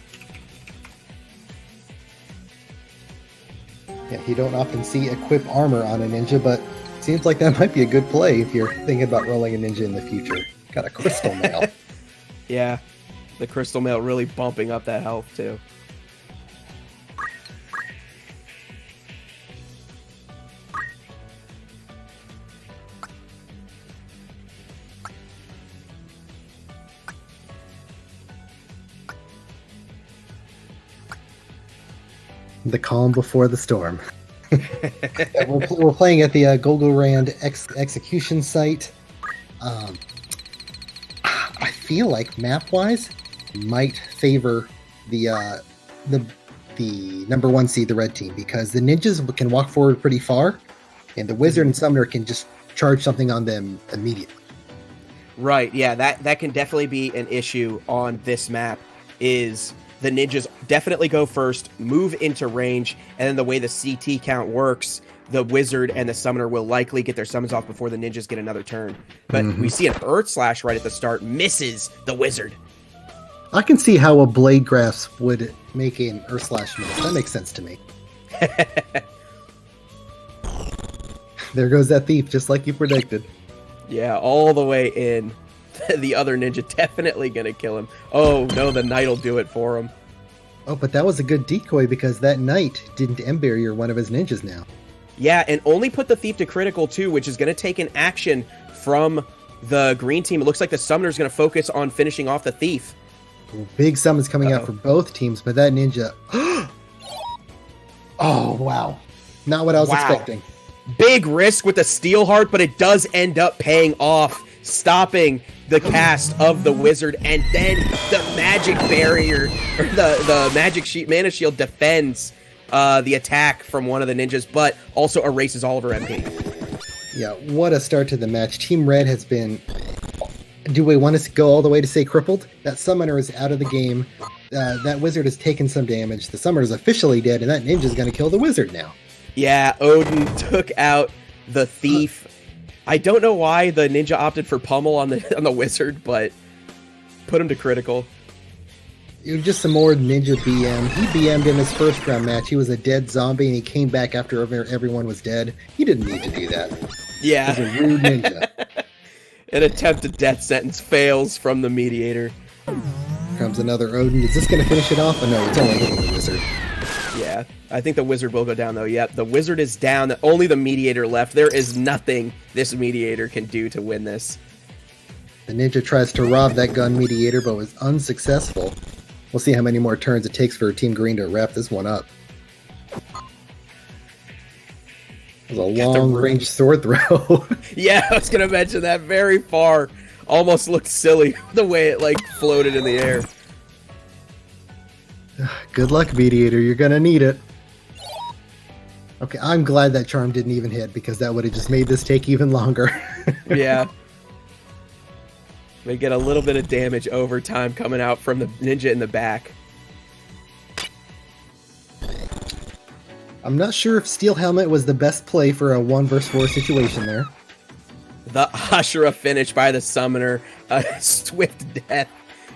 Yeah, you don't often see equip armor on a Ninja, but it seems like that might be a good play if you're thinking about rolling a Ninja in the future. Got a crystal mail. Yeah. The crystal mail really bumping up that health, too. The calm before the storm. We're playing at the Golgorand execution site. I feel like map-wise might favor the number one seed, the red team, because the ninjas can walk forward pretty far, and the wizard and summoner can just charge something on them immediately. Right, yeah, that can definitely be an issue on this map, is the ninjas definitely go first, move into range, and then the way the CT count works, the wizard and the summoner will likely get their summons off before the ninjas get another turn. But we see an Earth Slash right at the start, misses the wizard. I can see how a Blade Grasp would make an Earth Slash miss. That makes sense to me. There goes that thief, just like you predicted. Yeah, all the way in. The other ninja definitely gonna kill him. Oh no, the knight will do it for him. Oh, but that was a good decoy because that knight didn't end barrier one of his ninjas now. Yeah, and only put the thief to critical too, which is gonna take an action from the green team. It looks like the summoner's gonna focus on finishing off the thief. Big summons coming out for both teams, but that ninja... Oh, wow. Not what I was expecting. Big risk with the steel heart, but it does end up paying off, stopping the cast of the wizard, and then the magic barrier, or the magic mana shield defends the attack from one of the ninjas, but also erases all of her MP. Yeah, what a start to the match. Team Red has been... Do we want to go all the way to say crippled? That summoner is out of the game. That wizard has taken some damage. The summoner is officially dead, and that ninja is going to kill the wizard now. Yeah, Odin took out the thief. I don't know why the ninja opted for pummel on the wizard, but put him to critical. It was just some more ninja BM. He BM'd in his first round match. He was a dead zombie, and he came back after everyone was dead. He didn't need to do that. Yeah. He's a rude ninja. An attempted death sentence fails from the mediator. Comes another Odin. Is this going to finish it off? Oh, no, it's only hitting the wizard. Yeah, I think the wizard will go down, though. Yep, the wizard is down. Only the mediator left. There is nothing this mediator can do to win this. The ninja tries to rob that gun mediator, but was unsuccessful. We'll see how many more turns it takes for Team Green to wrap this one up. It was a long-range sword throw. Yeah, I was going to mention that. Very far. Almost looked silly the way it, like, floated in the air. Good luck, mediator. You're going to need it. Okay, I'm glad that charm didn't even hit, because that would have just made this take even longer. Yeah. We get a little bit of damage over time coming out from the ninja in the back. I'm not sure if Steel Helmet was the best play for a 1 vs 4 situation there. The Ashura finish by the summoner. Swift death.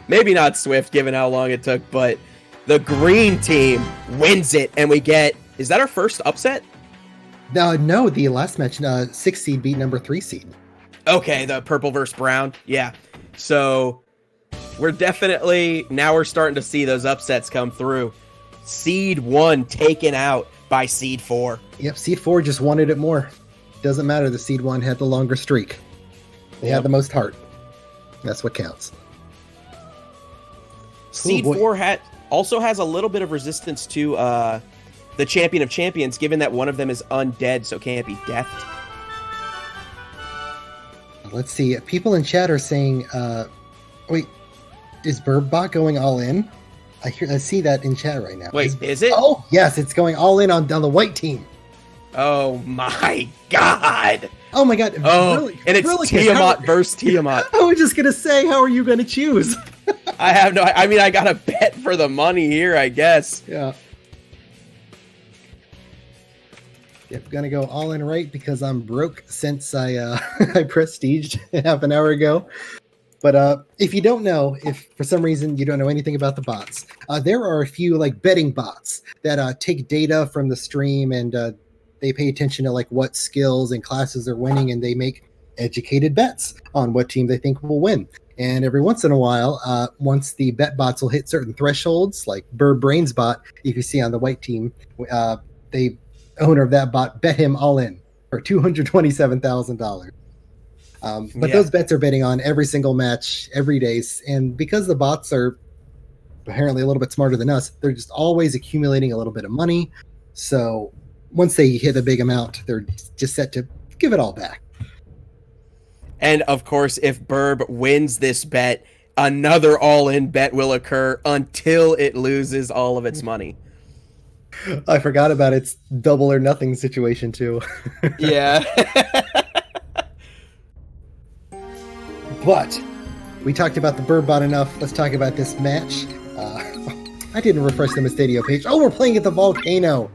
Maybe not swift, given how long it took, but the green team wins it, and we get... Is that our first upset? No, the last match, 6 seed beat number 3 seed. Okay, the purple versus brown. Yeah. So we're definitely... Now we're starting to see those upsets come through. Seed 1 taken out by Seed 4. Yep, Seed 4 just wanted it more. Doesn't matter, the Seed 1 had the longer streak. They had the most heart. That's what counts. Seed 4 also has a little bit of resistance to the Champion of Champions, given that one of them is undead, so can't be deathed. Let's see. People in chat are saying, wait, is Birbbot going all in? I see that in chat right now. Wait, is it? Oh, yes, it's going all in on the white team. Oh my god! Oh my god! Oh, really, and it's really, Tiamat versus Tiamat. I was just gonna say, how are you gonna choose? I have no. I mean, I gotta bet for the money here, I guess. Yeah. Yep, gonna go all in right because I'm broke since I I prestiged half an hour ago. But if you don't know, if for some reason you don't know anything about the bots, there are a few like betting bots that take data from the stream and they pay attention to like what skills and classes are winning, and they make educated bets on what team they think will win. And every once in a while, once the bet bots will hit certain thresholds, like Bird Brains bot, if you see on the white team, the owner of that bot bet him all in for $227,000. But those bets are betting on every single match, every day. And because the bots are apparently a little bit smarter than us, they're just always accumulating a little bit of money. So once they hit a big amount, they're just set to give it all back. And of course, if Burb wins this bet, another all-in bet will occur until it loses all of its money. I forgot about its double or nothing situation too. Yeah. But we talked about the Bird bot enough. Let's talk about this match. I didn't refresh the Mystadio page. Oh, we're playing at the volcano.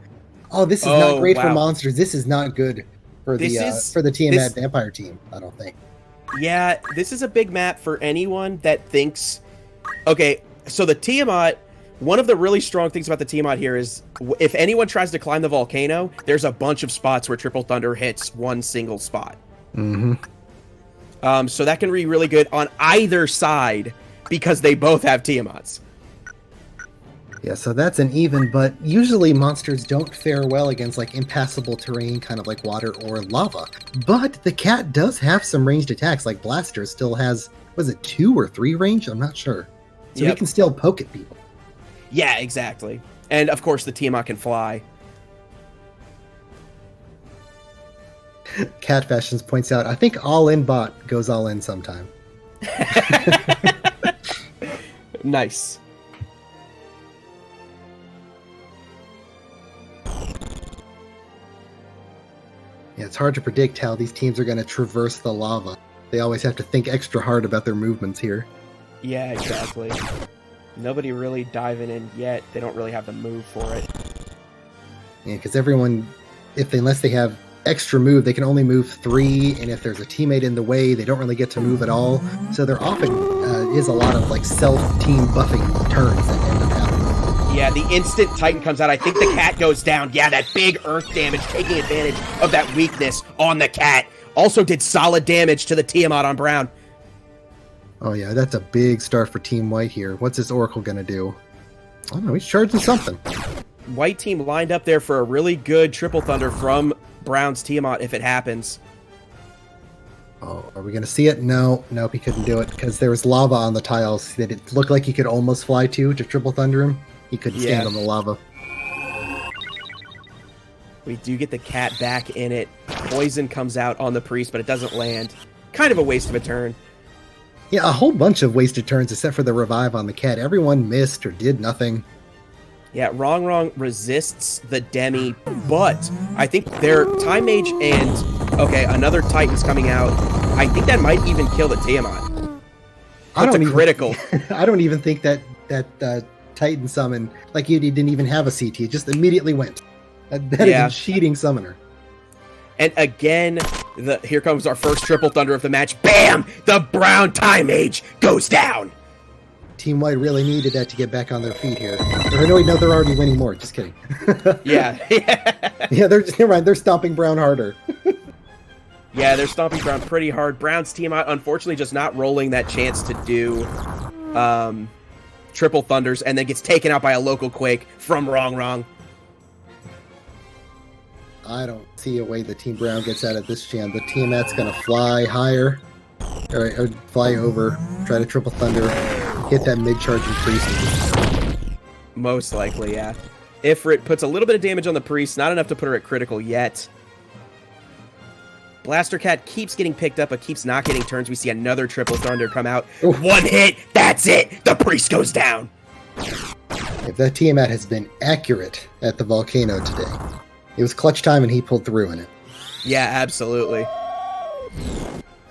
Oh, this is not great for monsters. This is not good for the Tiamat vampire team, I don't think. Yeah, this is a big map for anyone that thinks... Okay, so the Tiamat, one of the really strong things about the Tiamat here is if anyone tries to climb the volcano, there's a bunch of spots where Triple Thunder hits one single spot. Mm-hmm. So that can be really good on either side because they both have Tiamats. Yeah, so that's an even, but usually monsters don't fare well against like impassable terrain, kind of like water or lava. But the cat does have some ranged attacks, like Blaster still has, was it 2 or 3 range? I'm not sure. So he can still poke at people. Yeah, exactly. And of course the Tiamat can fly. Cat Fashions points out, I think all-in bot goes all-in sometime. Nice. Yeah, it's hard to predict how these teams are going to traverse the lava. They always have to think extra hard about their movements here. Yeah, exactly. Nobody really diving in yet. They don't really have the move for it. Yeah, because everyone, unless they have extra move, they can only move 3, and if there's a teammate in the way, they don't really get to move at all. So there often is a lot of like self-team buffing turns that end up happening. Yeah, the instant Titan comes out, I think the cat goes down. Yeah, that big earth damage, taking advantage of that weakness on the cat. Also did solid damage to the Tiamat on Brown. Oh yeah, that's a big start for Team White here. What's this Oracle gonna do? I don't know, he's charging something. White team lined up there for a really good Triple Thunder from Brown's Tiamat if it happens. Oh, are we gonna see it? No, nope, he couldn't do it because there was lava on the tiles that it looked like he could almost fly to Triple Thunder him. He couldn't stand on the lava. We do get the cat back in it. Poison comes out on the priest, but it doesn't land. Kind of a waste of a turn. Yeah, a whole bunch of wasted turns except for the revive on the cat. Everyone missed or did nothing. Yeah, Wrong resists the Demi, but I think their Time Mage and... Okay, another Titan's coming out. I think that might even kill the Tiamat. That's a critical. I don't even think that Titan summon, like he didn't even have a CT, it just immediately went. That is a cheating summoner. And again, here comes our first Triple Thunder of the match. Bam! The Brown Time Mage goes down! Team White really needed that to get back on their feet here. Or no, they're already winning more. Just kidding. Yeah. Yeah, they're stomping Brown harder. Yeah, they're stomping Brown pretty hard. Brown's team, unfortunately, just not rolling that chance to do Triple Thunders, and then gets taken out by a local Quake from Wrong. I don't see a way the Team Brown gets out of this jam. The Tiamat's going to fly higher, or fly over, try to Triple Thunder, hit that mid-charging priest. Most likely, yeah. Ifrit puts a little bit of damage on the priest, not enough to put her at critical yet. Blaster Cat keeps getting picked up, but keeps not getting turns. We see another Triple Thunder come out. Ooh. One hit, that's it! The priest goes down! If that Tiamat has been accurate at the volcano today, it was clutch time and he pulled through in it. Yeah, absolutely.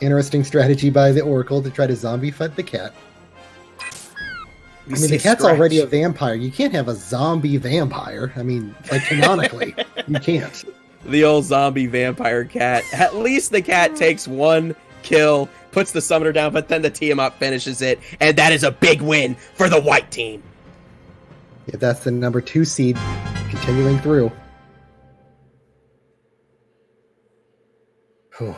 Interesting strategy by the Oracle to try to zombie fight the cat. I mean, the cat's already a vampire. You can't have a zombie vampire. I mean, like, canonically, you can't. The old zombie vampire cat. At least the cat takes one kill puts the summoner down, but then the Tiamat finishes it, and that is a big win for the white team. Yeah, that's the number 2 seed continuing through.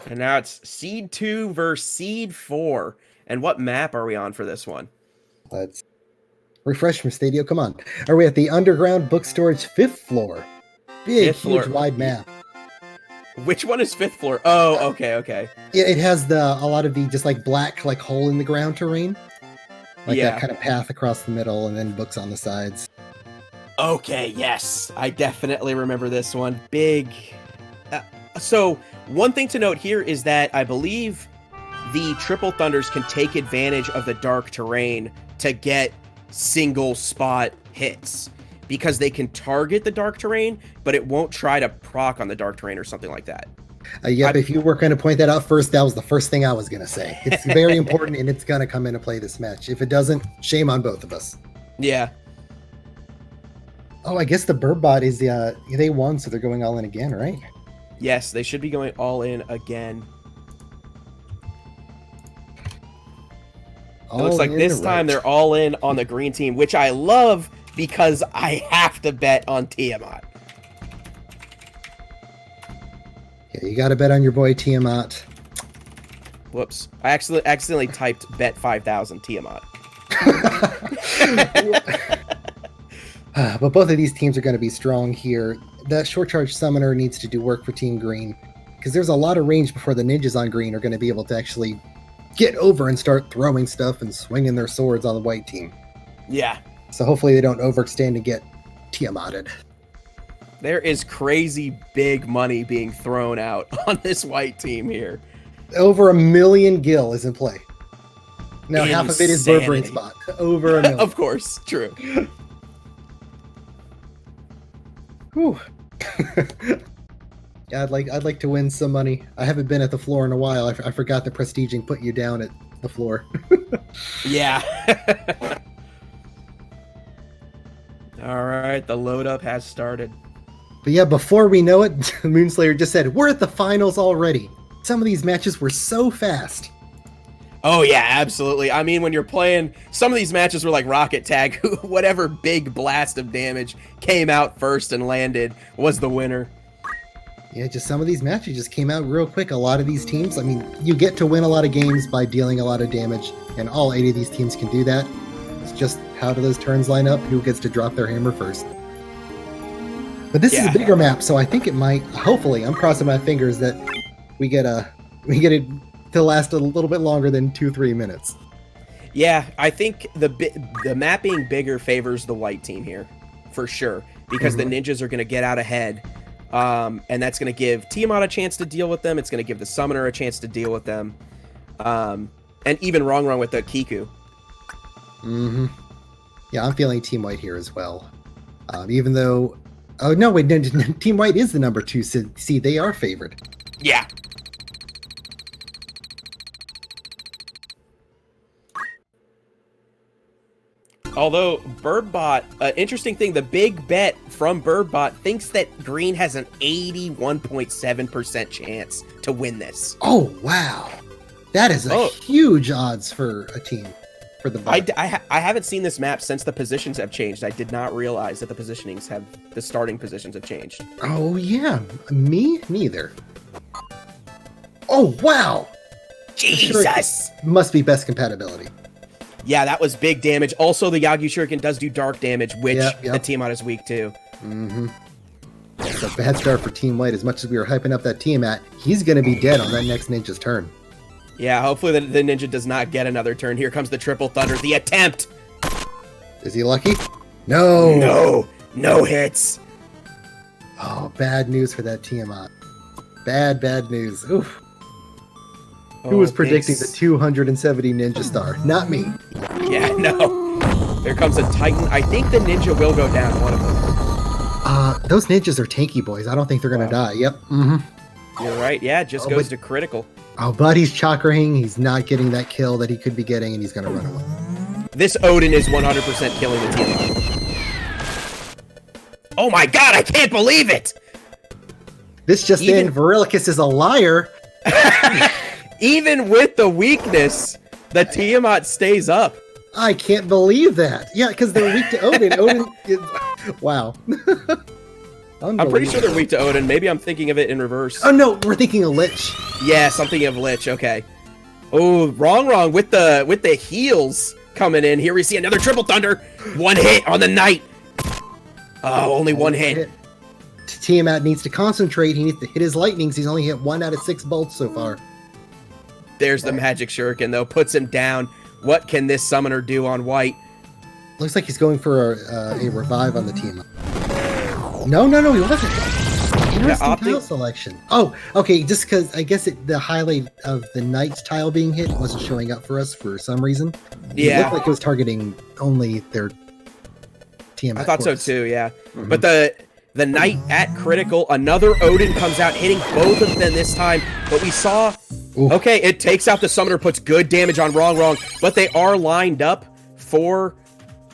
And now it's Seed 2 versus Seed 4. And what map are we on for this one? Let's refresh from Stadio. Come on. Are we at the underground book storage 5th floor? Big, huge, wide map. Which one is 5th floor? Oh, okay. Yeah, it has a lot of the just like black like hole in the ground terrain. Like that kind of path across the middle and then books on the sides. Okay, yes. I definitely remember this one. Big. So, one thing to note here is that I believe the Triple Thunders can take advantage of the dark terrain to get single spot hits. Because they can target the dark terrain, but it won't try to proc on the dark terrain or something like that. Yep, if you were going to point that out first, that was the first thing I was going to say. It's very important, and it's going to come into play this match. If it doesn't, shame on both of us. Yeah. Oh, I guess the Burbot is they won, so they're going all in again, right? Yes, they should be going all in again. It looks like this time they're all in on the green team, which I love because I have to bet on Tiamat. Yeah, you got to bet on your boy Tiamat. Whoops. I accidentally typed bet 5,000 Tiamat. But both of these teams are going to be strong here. That short charge summoner needs to do work for Team Green because there's a lot of range before the ninjas on green are going to be able to actually get over and start throwing stuff and swinging their swords on the white team. Yeah. So hopefully they don't overextend and get Tiamated. There is crazy big money being thrown out on this white team here. Over 1 million gil is in play. Now Insanity. half of it is Burbrain spot. Over 1 million. Of course, true. Whew. Yeah, I'd like to win some money. I haven't been at the floor in a while. I forgot the prestiging put you down at the floor. Yeah. All right, the load up has started. But yeah, before we know it, Moonslayer just said, we're at the finals already. Some of these matches were so fast. Oh yeah, absolutely. I mean, when you're playing, some of these matches were like Rocket Tag. Whatever big blast of damage came out first and landed was the winner. Yeah, just some of these matches just came out real quick. A lot of these teams, I mean, you get to win a lot of games by dealing a lot of damage, and all 8 of these teams can do that. It's just how do those turns line up? Who gets to drop their hammer first? But this is a bigger map, so I think it might, hopefully, I'm crossing my fingers that we get it to last a little bit longer than 2-3 minutes. Yeah, I think the map being bigger favors the white team here, for sure, because the ninjas are going to get out ahead, and that's going to give Tiamat a chance to deal with them. It's going to give the summoner a chance to deal with them, and even wrong with the Kiku. Yeah, I'm feeling Team White here as well, even though. Oh no! Wait, no, Team White is the number 2 seed. They are favored. Yeah. Although Burbot, interesting thing, the big bet from Burbot thinks that Green has an 81.7% chance to win this. Oh wow, that is a huge odds for a team. For the I haven't seen this map since the positions have changed. I did not realize that the starting positions have changed. Oh yeah, me neither. Oh wow, Jesus! Sure must be best compatibility. Yeah, that was big damage. Also, the Yagyu Shuriken does do dark damage, which the Tiamat is weak to. It's a bad start for Team White. As much as we were hyping up that Tiamat, he's going to be dead on that next ninja's turn. Yeah, hopefully the ninja does not get another turn. Here comes the Triple Thunder. The attempt! Is he lucky? No! No hits! Oh, bad news for that Tiamat. Bad news. Oof. Who was predicting the 270 ninja star? Not me. Yeah, no. Here comes a Titan. I think the ninja will go down, one of them. Those ninjas are tanky boys. I don't think they're going to die. Yep. You're right. Yeah, it just goes to critical. Oh, but he's chakraing. He's not getting that kill that he could be getting, and he's going to run away. This Odin is 100% killing the Tiamat. Oh my god, I can't believe it! This just in, Virilicus is a liar. Even with the weakness, the Tiamat stays up. I can't believe that. Yeah, because they're weak to Odin. Odin is... Wow. I'm pretty sure they're weak to Odin. Maybe I'm thinking of it in reverse. Oh, no, we're thinking of Lich. Yes, I'm thinking of Lich. Okay. Oh, wrong with the heals coming in. Here we see another Triple Thunder. One hit on the Knight. Oh, only one hit. Tiamat needs to concentrate. He needs to hit his lightnings. He's only hit 1 out of 6 bolts so far. There's the magic shuriken, though. Puts him down. What can this summoner do on white? Looks like he's going for a revive on the Tiamat. No, he wasn't. Interesting tile selection. Oh, okay, just because I guess the highlight of the Knight's tile being hit wasn't showing up for us for some reason. Yeah. It looked like it was targeting only their Tiamat. I thought so too, yeah. Mm-hmm. But the Knight at critical, another Odin comes out, hitting both of them this time. But we saw, okay, it takes out the summoner, puts good damage on wrong, but they are lined up for,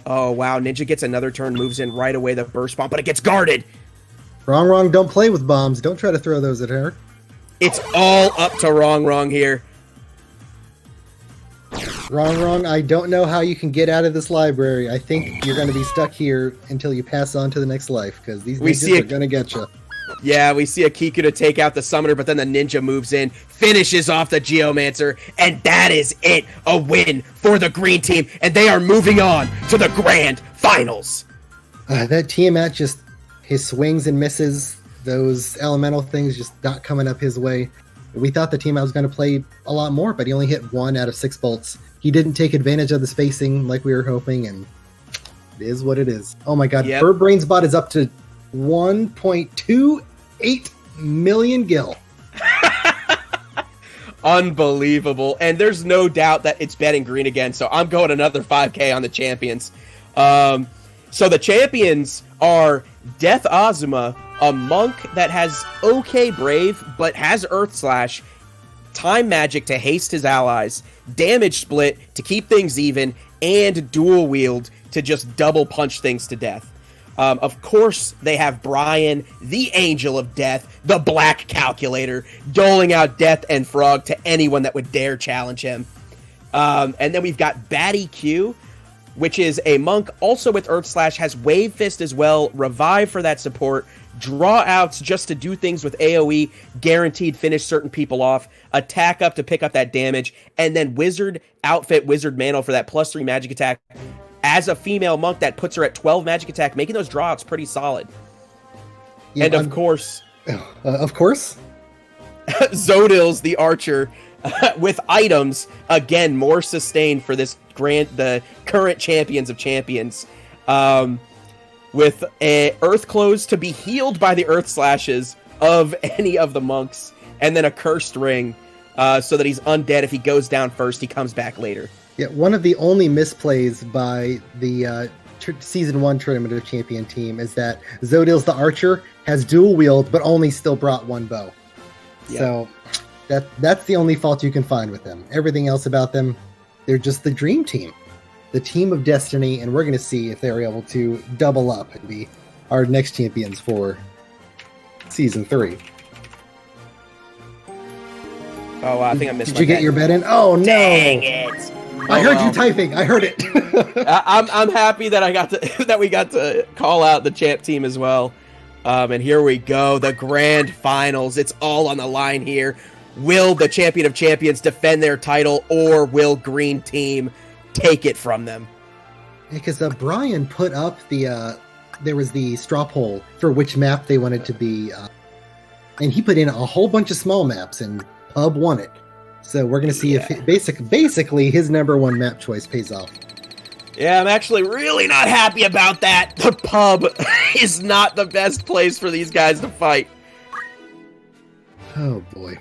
oh wow, Ninja gets another turn, moves in right away, the burst bomb, but it gets guarded. Wrong, don't play with bombs. Don't try to throw those at her. It's all up to wrong here. Wrong, I don't know how you can get out of this library. I think you're going to be stuck here until you pass on to the next life, because these ninjas are going to get you. Yeah, we see a Kiku to take out the summoner, but then the Ninja moves in, finishes off the Geomancer, and that is it. A win for the green team, and they are moving on to the grand finals. That Tiamat just, his swings and misses, those elemental things just not coming up his way. We thought the Tiamat was going to play a lot more, but he only hit 1 out of 6 bolts. He didn't take advantage of the spacing like we were hoping, and it is what it is. Oh my god, yep. Birdbrain's bot is up to 1.28 million gil. Unbelievable. And there's no doubt that it's betting green again, so I'm going another 5k on the champions. So the champions are Death Azuma, a monk that has okay Brave, but has Earth Slash, Time Magic to haste his allies, Damage Split to keep things even, and Dual Wield to just double punch things to death. Of course, they have Brian, the Angel of Death, the Black Calculator, doling out death and frog to anyone that would dare challenge him. And then we've got Batty Q, which is a monk also with Earth Slash, has Wave Fist as well, Revive for that support, Draw Outs just to do things with AoE, guaranteed finish certain people off, Attack Up to pick up that damage, and then Wizard Outfit, Wizard Mantle for that +3 magic attack. As a female monk, that puts her at 12 magic attack, making those draw outs pretty solid. Yeah, and of course... Zodil's the archer with items, again, more sustained for this the current champions of champions. With a Earth Close to be healed by the Earth Slashes of any of the monks, and then a Cursed Ring so that he's undead. If he goes down first, he comes back later. Yeah, one of the only misplays by the Season 1 Tournament of Champion team is that Zodil's the Archer has dual wield, but only still brought 1 bow. Yep. So that's the only fault you can find with them. Everything else about them, they're just the dream team. The team of destiny, and we're going to see if they're able to double up and be our next champions for Season 3. Oh, I think I missed. Did you get your bet in? Oh no! Dang it! I heard you typing. I heard it. I'm happy that we got to call out the champ team as well. And here we go, the grand finals. It's all on the line here. Will the champion of champions defend their title, or will green team take it from them? Because Brian put up there was the straw poll for which map they wanted to be, and he put in a whole bunch of small maps, and Pub won it. So we're going to see if basically his #1 map choice pays off. Yeah, I'm actually really not happy about that. The Pub is not the best place for these guys to fight. Oh boy.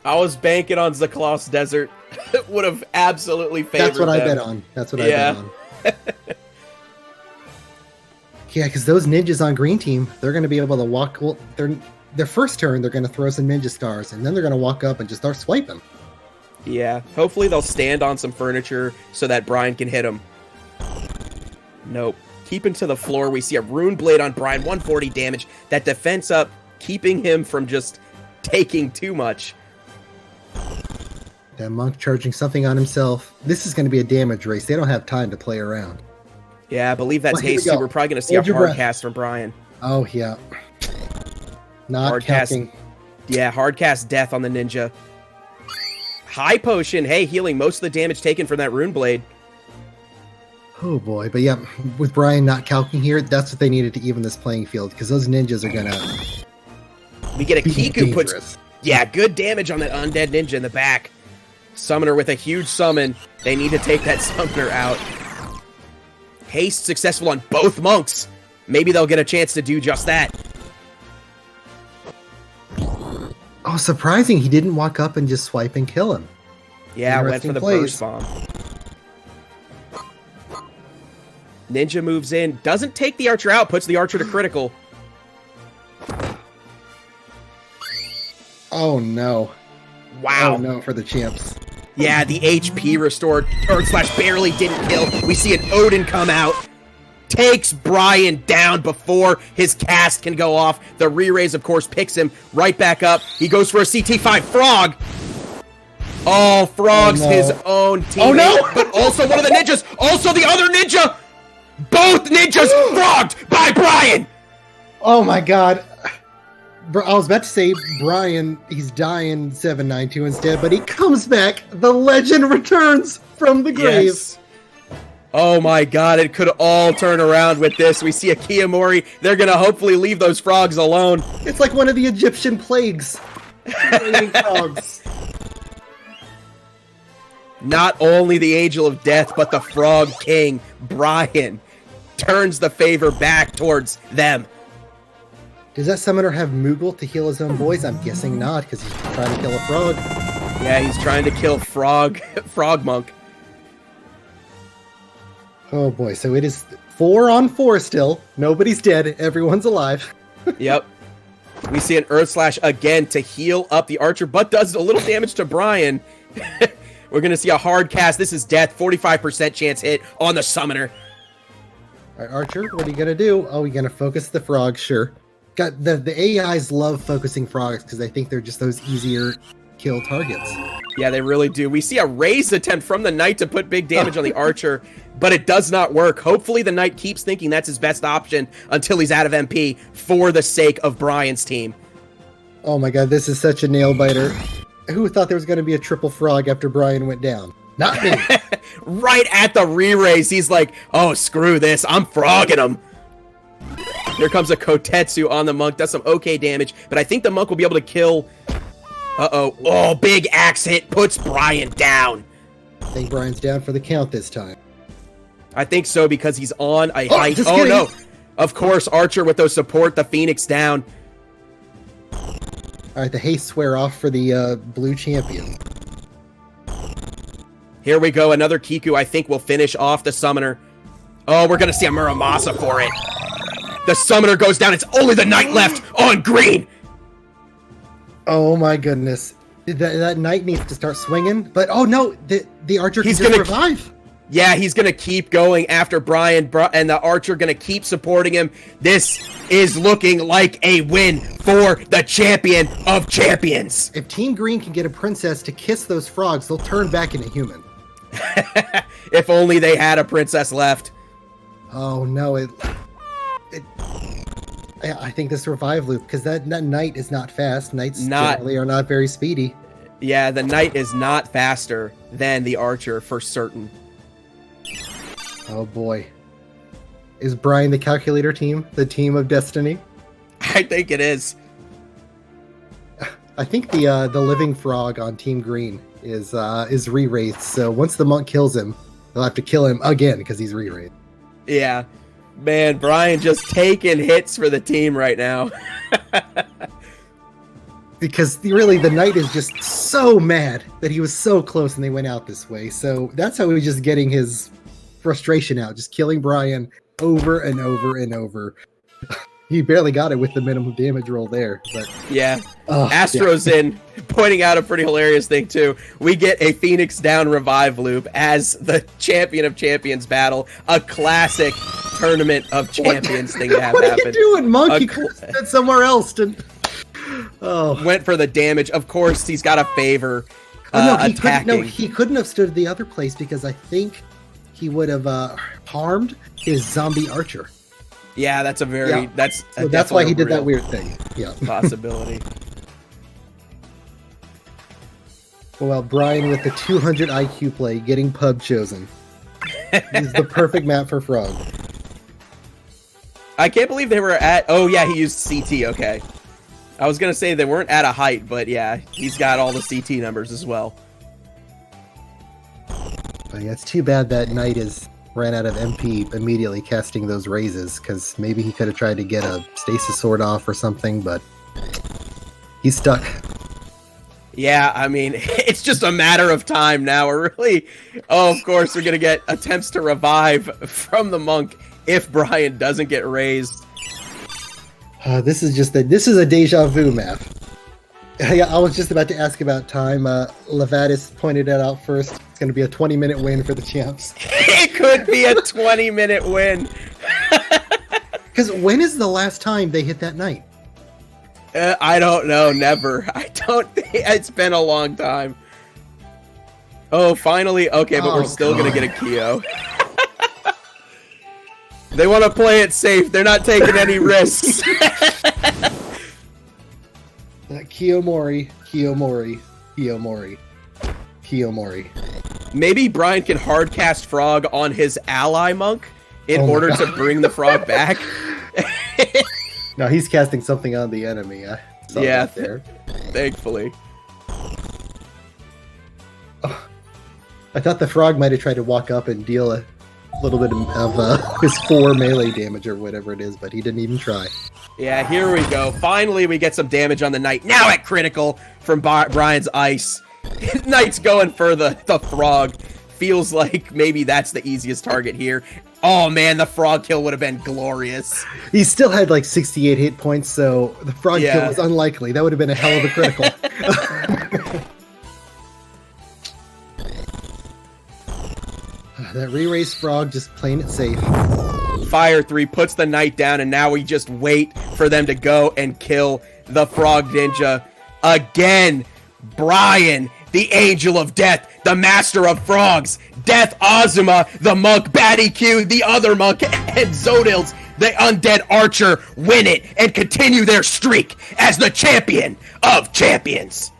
I was banking on Zaklos Desert. It would have absolutely favored That's what them. I bet on. That's what I bet on. Yeah, because those ninjas on green team, they're going to be able to walk. Well, their first turn, they're going to throw some ninja stars, and then they're going to walk up and just start swiping. Yeah, hopefully they'll stand on some furniture so that Brian can hit them. Nope. Keeping to the floor, we see a Rune Blade on Brian, 140 damage. That defense up, keeping him from just taking too much. That monk charging something on himself. This is going to be a damage race. They don't have time to play around. Yeah, I believe that's Well, here we hasty. go. We're probably going to see Hold a your hard breath. cast from Brian. Oh, yeah. Not Hard cast. counting. Yeah, hard cast death on the ninja. High potion. Hey, healing most of the damage taken from that rune blade. Oh, boy. But yeah, with Brian not calcing here, that's what they needed to even this playing field, because those ninjas are going to We get a be Kiku puts... dangerous. Yeah, good damage on that undead ninja in the back. Summoner with a huge summon. They need to take that summoner out. Haste successful on both monks. Maybe they'll get a chance to do just that. Oh, surprising. He didn't walk up and just swipe and kill him. Yeah, went for the burst bomb. Ninja moves in. Doesn't take the archer out. Puts the archer to critical. Oh, no. Wow. Oh, no, for the champs. Yeah, the HP restored. Earth Slash barely didn't kill. We see an Odin come out. Takes Brian down before his cast can go off. The re-raise, of course, picks him right back up. He goes for a CT5 Frog. Oh, Frog's his own teammate. Oh, no! But also one of the ninjas. Also the other ninja. Both ninjas frogged by Brian. Oh, my God. I was about to say, Brian, he's dying 792 instead, but he comes back. The legend returns from the grave. Yes. Oh my god, it could all turn around with this. We see a Kiyomori. They're going to hopefully leave those frogs alone. It's like one of the Egyptian plagues. Raining frogs. Not only the Angel of Death, but the Frog King, Brian, turns the favor back towards them. Does that summoner have Moogle to heal his own boys? I'm guessing not, because he's trying to kill a frog. Yeah, he's trying to kill Frog Monk. Oh boy, so it is 4-on-4 still. Nobody's dead. Everyone's alive. Yep. We see an Earth Slash again to heal up the archer, but does a little damage to Brian. We're going to see a hard cast. This is death. 45% chance hit on the summoner. All right, Archer, what are you going to do? Oh, you're going to focus the frog, sure. Got the AIs love focusing frogs because they think they're just those easier kill targets. Yeah, they really do. We see a raise attempt from the knight to put big damage on the archer, but it does not work. Hopefully the knight keeps thinking that's his best option until he's out of MP for the sake of Brian's team. Oh my god, this is such a nail biter. Who thought there was going to be a triple frog after Brian went down? Not me. Right at the re-raise, he's like, oh, screw this. I'm frogging him. Here comes a Kotetsu on the monk. Does some okay damage, but I think the monk will be able to kill... Uh-oh. Oh, big axe hit puts Brian down. I think Brian's down for the count this time. I think so because he's on a height. Just Oh, kidding. no. Of course, Archer with those support. The Phoenix down. All right, the haste swear off for the blue champion. Here we go. Another Kiku, I think, will finish off the summoner. Oh, we're going to see a Muramasa for it. The summoner goes down. It's only the knight left on green. Oh my goodness. That knight needs to start swinging. But, oh no, the archer can He's just gonna- revive. Yeah, he's going to keep going after Brian, and the Archer going to keep supporting him. This is looking like a win for the champion of champions. If Team Green can get a princess to kiss those frogs, they'll turn back into human. If only they had a princess left. Oh no, I think this revive loop, because that knight is not fast. Knights generally are not very speedy. Yeah, the knight is not faster than the archer for certain. Oh boy. Is Brian the calculator team? The team of destiny? I think it is. I think the living frog on Team Green is re-wraithed, so once the monk kills him, they'll have to kill him again because he's re-wraithed. Yeah. Man, Brian just taking hits for the team right now. Because really, the knight is just so mad that he was so close and they went out this way. So that's how he was just getting his frustration out, just killing Brian over and over and over. He barely got it with the minimum damage roll there. But Yeah. Astro's in, pointing out a pretty hilarious thing, too. We get a Phoenix down revive loop as the champion of champions battle. A classic tournament of champions thing to have what happen. are you doing, monk? You could have said somewhere else. Went for the damage. Of course, he's got a favor. Oh no, attacking. he couldn't have stood the other place because I think he would have harmed his zombie archer. Yeah, that's a very that's why he did that weird thing. Yeah, possibility. Well, Brian with the 200 IQ play getting pub chosen. This is the perfect map for Frog. I can't believe they were at... Oh, yeah, he used CT. Okay. I was going to say they weren't at a height, but yeah, he's got all the CT numbers as well. But yeah, it's too bad that Knight ran out of MP immediately casting those raises, because maybe he could have tried to get a stasis sword off or something, but he's stuck. Yeah, I mean, it's just a matter of time now. We're really... Oh, of course, we're going to get attempts to revive from the monk if Brian doesn't get raised. This is a deja vu map. Yeah, I was just about to ask about time. Levatus pointed it out first. It's going to be a 20-minute win for the champs. It could be a 20-minute win. Because when is the last time they hit that night? I don't know. Never. I don't think it's been a long time. Oh, finally. Okay, but we're still going to get a Kyo. They want to play it safe. They're not taking any risks. Kiyomori. Maybe Brian can hardcast Frog on his ally monk in order to bring the Frog back. No, he's casting something on the enemy. I saw that there. Thankfully. Oh, I thought the Frog might have tried to walk up and deal a little bit of his 4 melee damage or whatever it is, but he didn't even try. Yeah, here we go. Finally, we get some damage on the Knight. Now at critical from Brian's ice. Knight's going for the Frog. Feels like maybe that's the easiest target here. Oh man, the Frog kill would have been glorious. He still had like 68 hit points, so the Frog kill was unlikely. That would have been a hell of a critical. That re-raised Frog just playing it safe. Fire 3 puts the Knight down, and now we just wait for them to go and kill the Frog Ninja. Again, Brian, the Angel of Death, the Master of Frogs, Death Azuma, the Monk, Batty Q, the other Monk, and Zodils, the Undead Archer, win it and continue their streak as the champion of champions.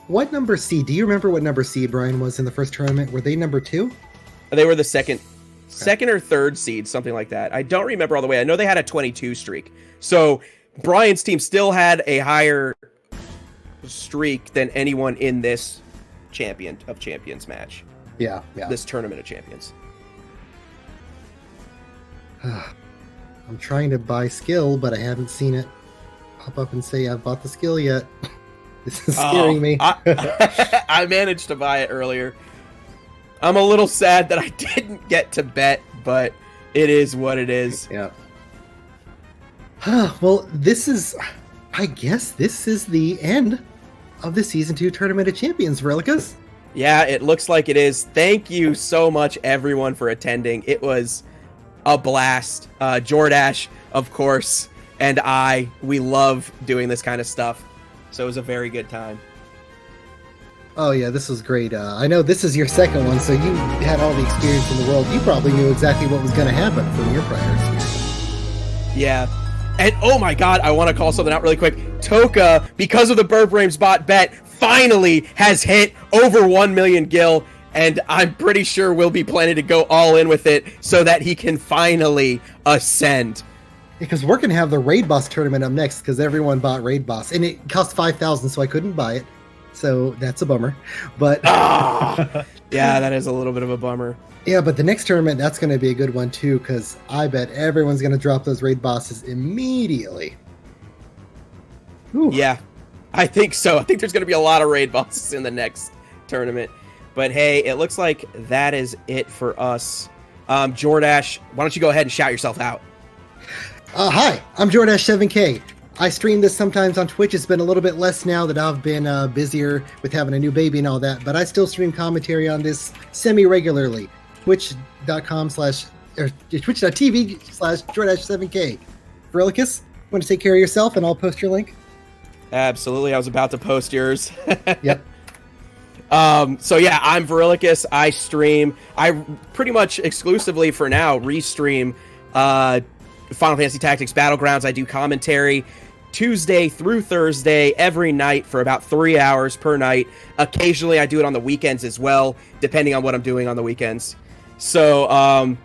What number seed? Do you remember what number seed Brian was in the first tournament? Were they number 2? They were the second or third seed, something like that. I don't remember all the way. I know they had a 22 streak. So Brian's team still had a higher streak than anyone in this Champion of Champions match. Yeah. This Tournament of Champions. I'm trying to buy skill, but I haven't seen it pop up and say I've bought the skill yet. This is scaring me. I managed to buy it earlier. I'm a little sad that I didn't get to bet, but it is what it is. Yeah. Well, I guess this is the end of the Season 2 Tournament of Champions, Relicas. Yeah, it looks like it is. Thank you so much, everyone, for attending. It was a blast. Jordash, of course, and we love doing this kind of stuff. So it was a very good time. Oh yeah, this was great. I know this is your second one, so you had all the experience in the world. You probably knew exactly what was going to happen from your prior experience. Yeah. And oh my god, I want to call something out really quick. Toka, because of the Burbrames bot bet, finally has hit over 1 million gil, and I'm pretty sure we'll be planning to go all in with it so that he can finally ascend. Because we're going to have the Raid Boss tournament up next, because everyone bought Raid Boss, and it cost 5,000, so I couldn't buy it. So that's a bummer. But yeah, that is a little bit of a bummer. Yeah, but the next tournament, that's going to be a good one too, because I bet everyone's going to drop those Raid Bosses immediately. Ooh. Yeah, I think so. I think there's going to be a lot of Raid Bosses in the next tournament. But hey, it looks like that is it for us. Jordash, why don't you go ahead and shout yourself out? Hi, I'm Jordash7K. I stream this sometimes on Twitch. It's been a little bit less now that I've been busier with having a new baby and all that, but I still stream commentary on this semi-regularly. Twitch.tv/Jordash7K. Relicus, want to take care of yourself and I'll post your link? Absolutely. I was about to post yours. Yep. So yeah, I'm Verilicus. I stream. I pretty much exclusively for now restream Final Fantasy Tactics Battlegrounds. I do commentary Tuesday through Thursday every night for about 3 hours per night. Occasionally I do it on the weekends as well, depending on what I'm doing on the weekends. So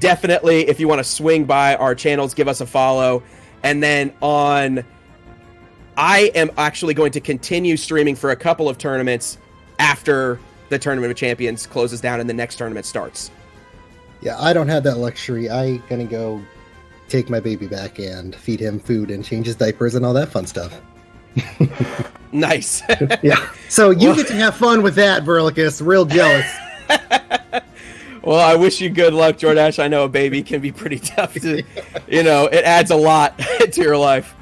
definitely, if you want to swing by our channels, give us a follow. And then I am actually going to continue streaming for a couple of tournaments after the Tournament of Champions closes down and the next tournament starts. Yeah, I don't have that luxury. I gonna go take my baby back and feed him food and change his diapers and all that fun stuff. Nice. Yeah. So you get to have fun with that, Verilicus. Real jealous. Well, I wish you good luck, Jordash. I know a baby can be pretty tough to, it adds a lot to your life.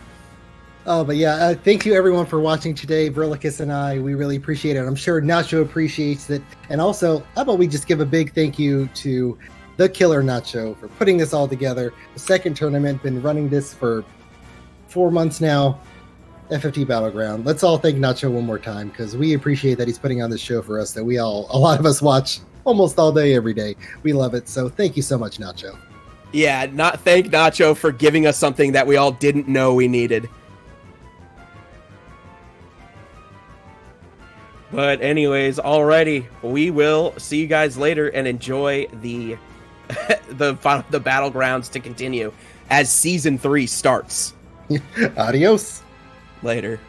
Oh, but yeah, thank you everyone for watching today. Verilicus and I, we really appreciate it. I'm sure Nacho appreciates it. And also, how about we just give a big thank you to TheKillerNacho for putting this all together. The second tournament, been running this for 4 months now. FFT Battleground. Let's all thank Nacho one more time, because we appreciate that he's putting on this show for us that a lot of us watch almost all day, every day. We love it. So thank you so much, Nacho. Yeah, thank Nacho for giving us something that we all didn't know we needed. But anyways, alrighty, we will see you guys later and enjoy the Battlegrounds to continue as Season 3 starts. Adios. Later.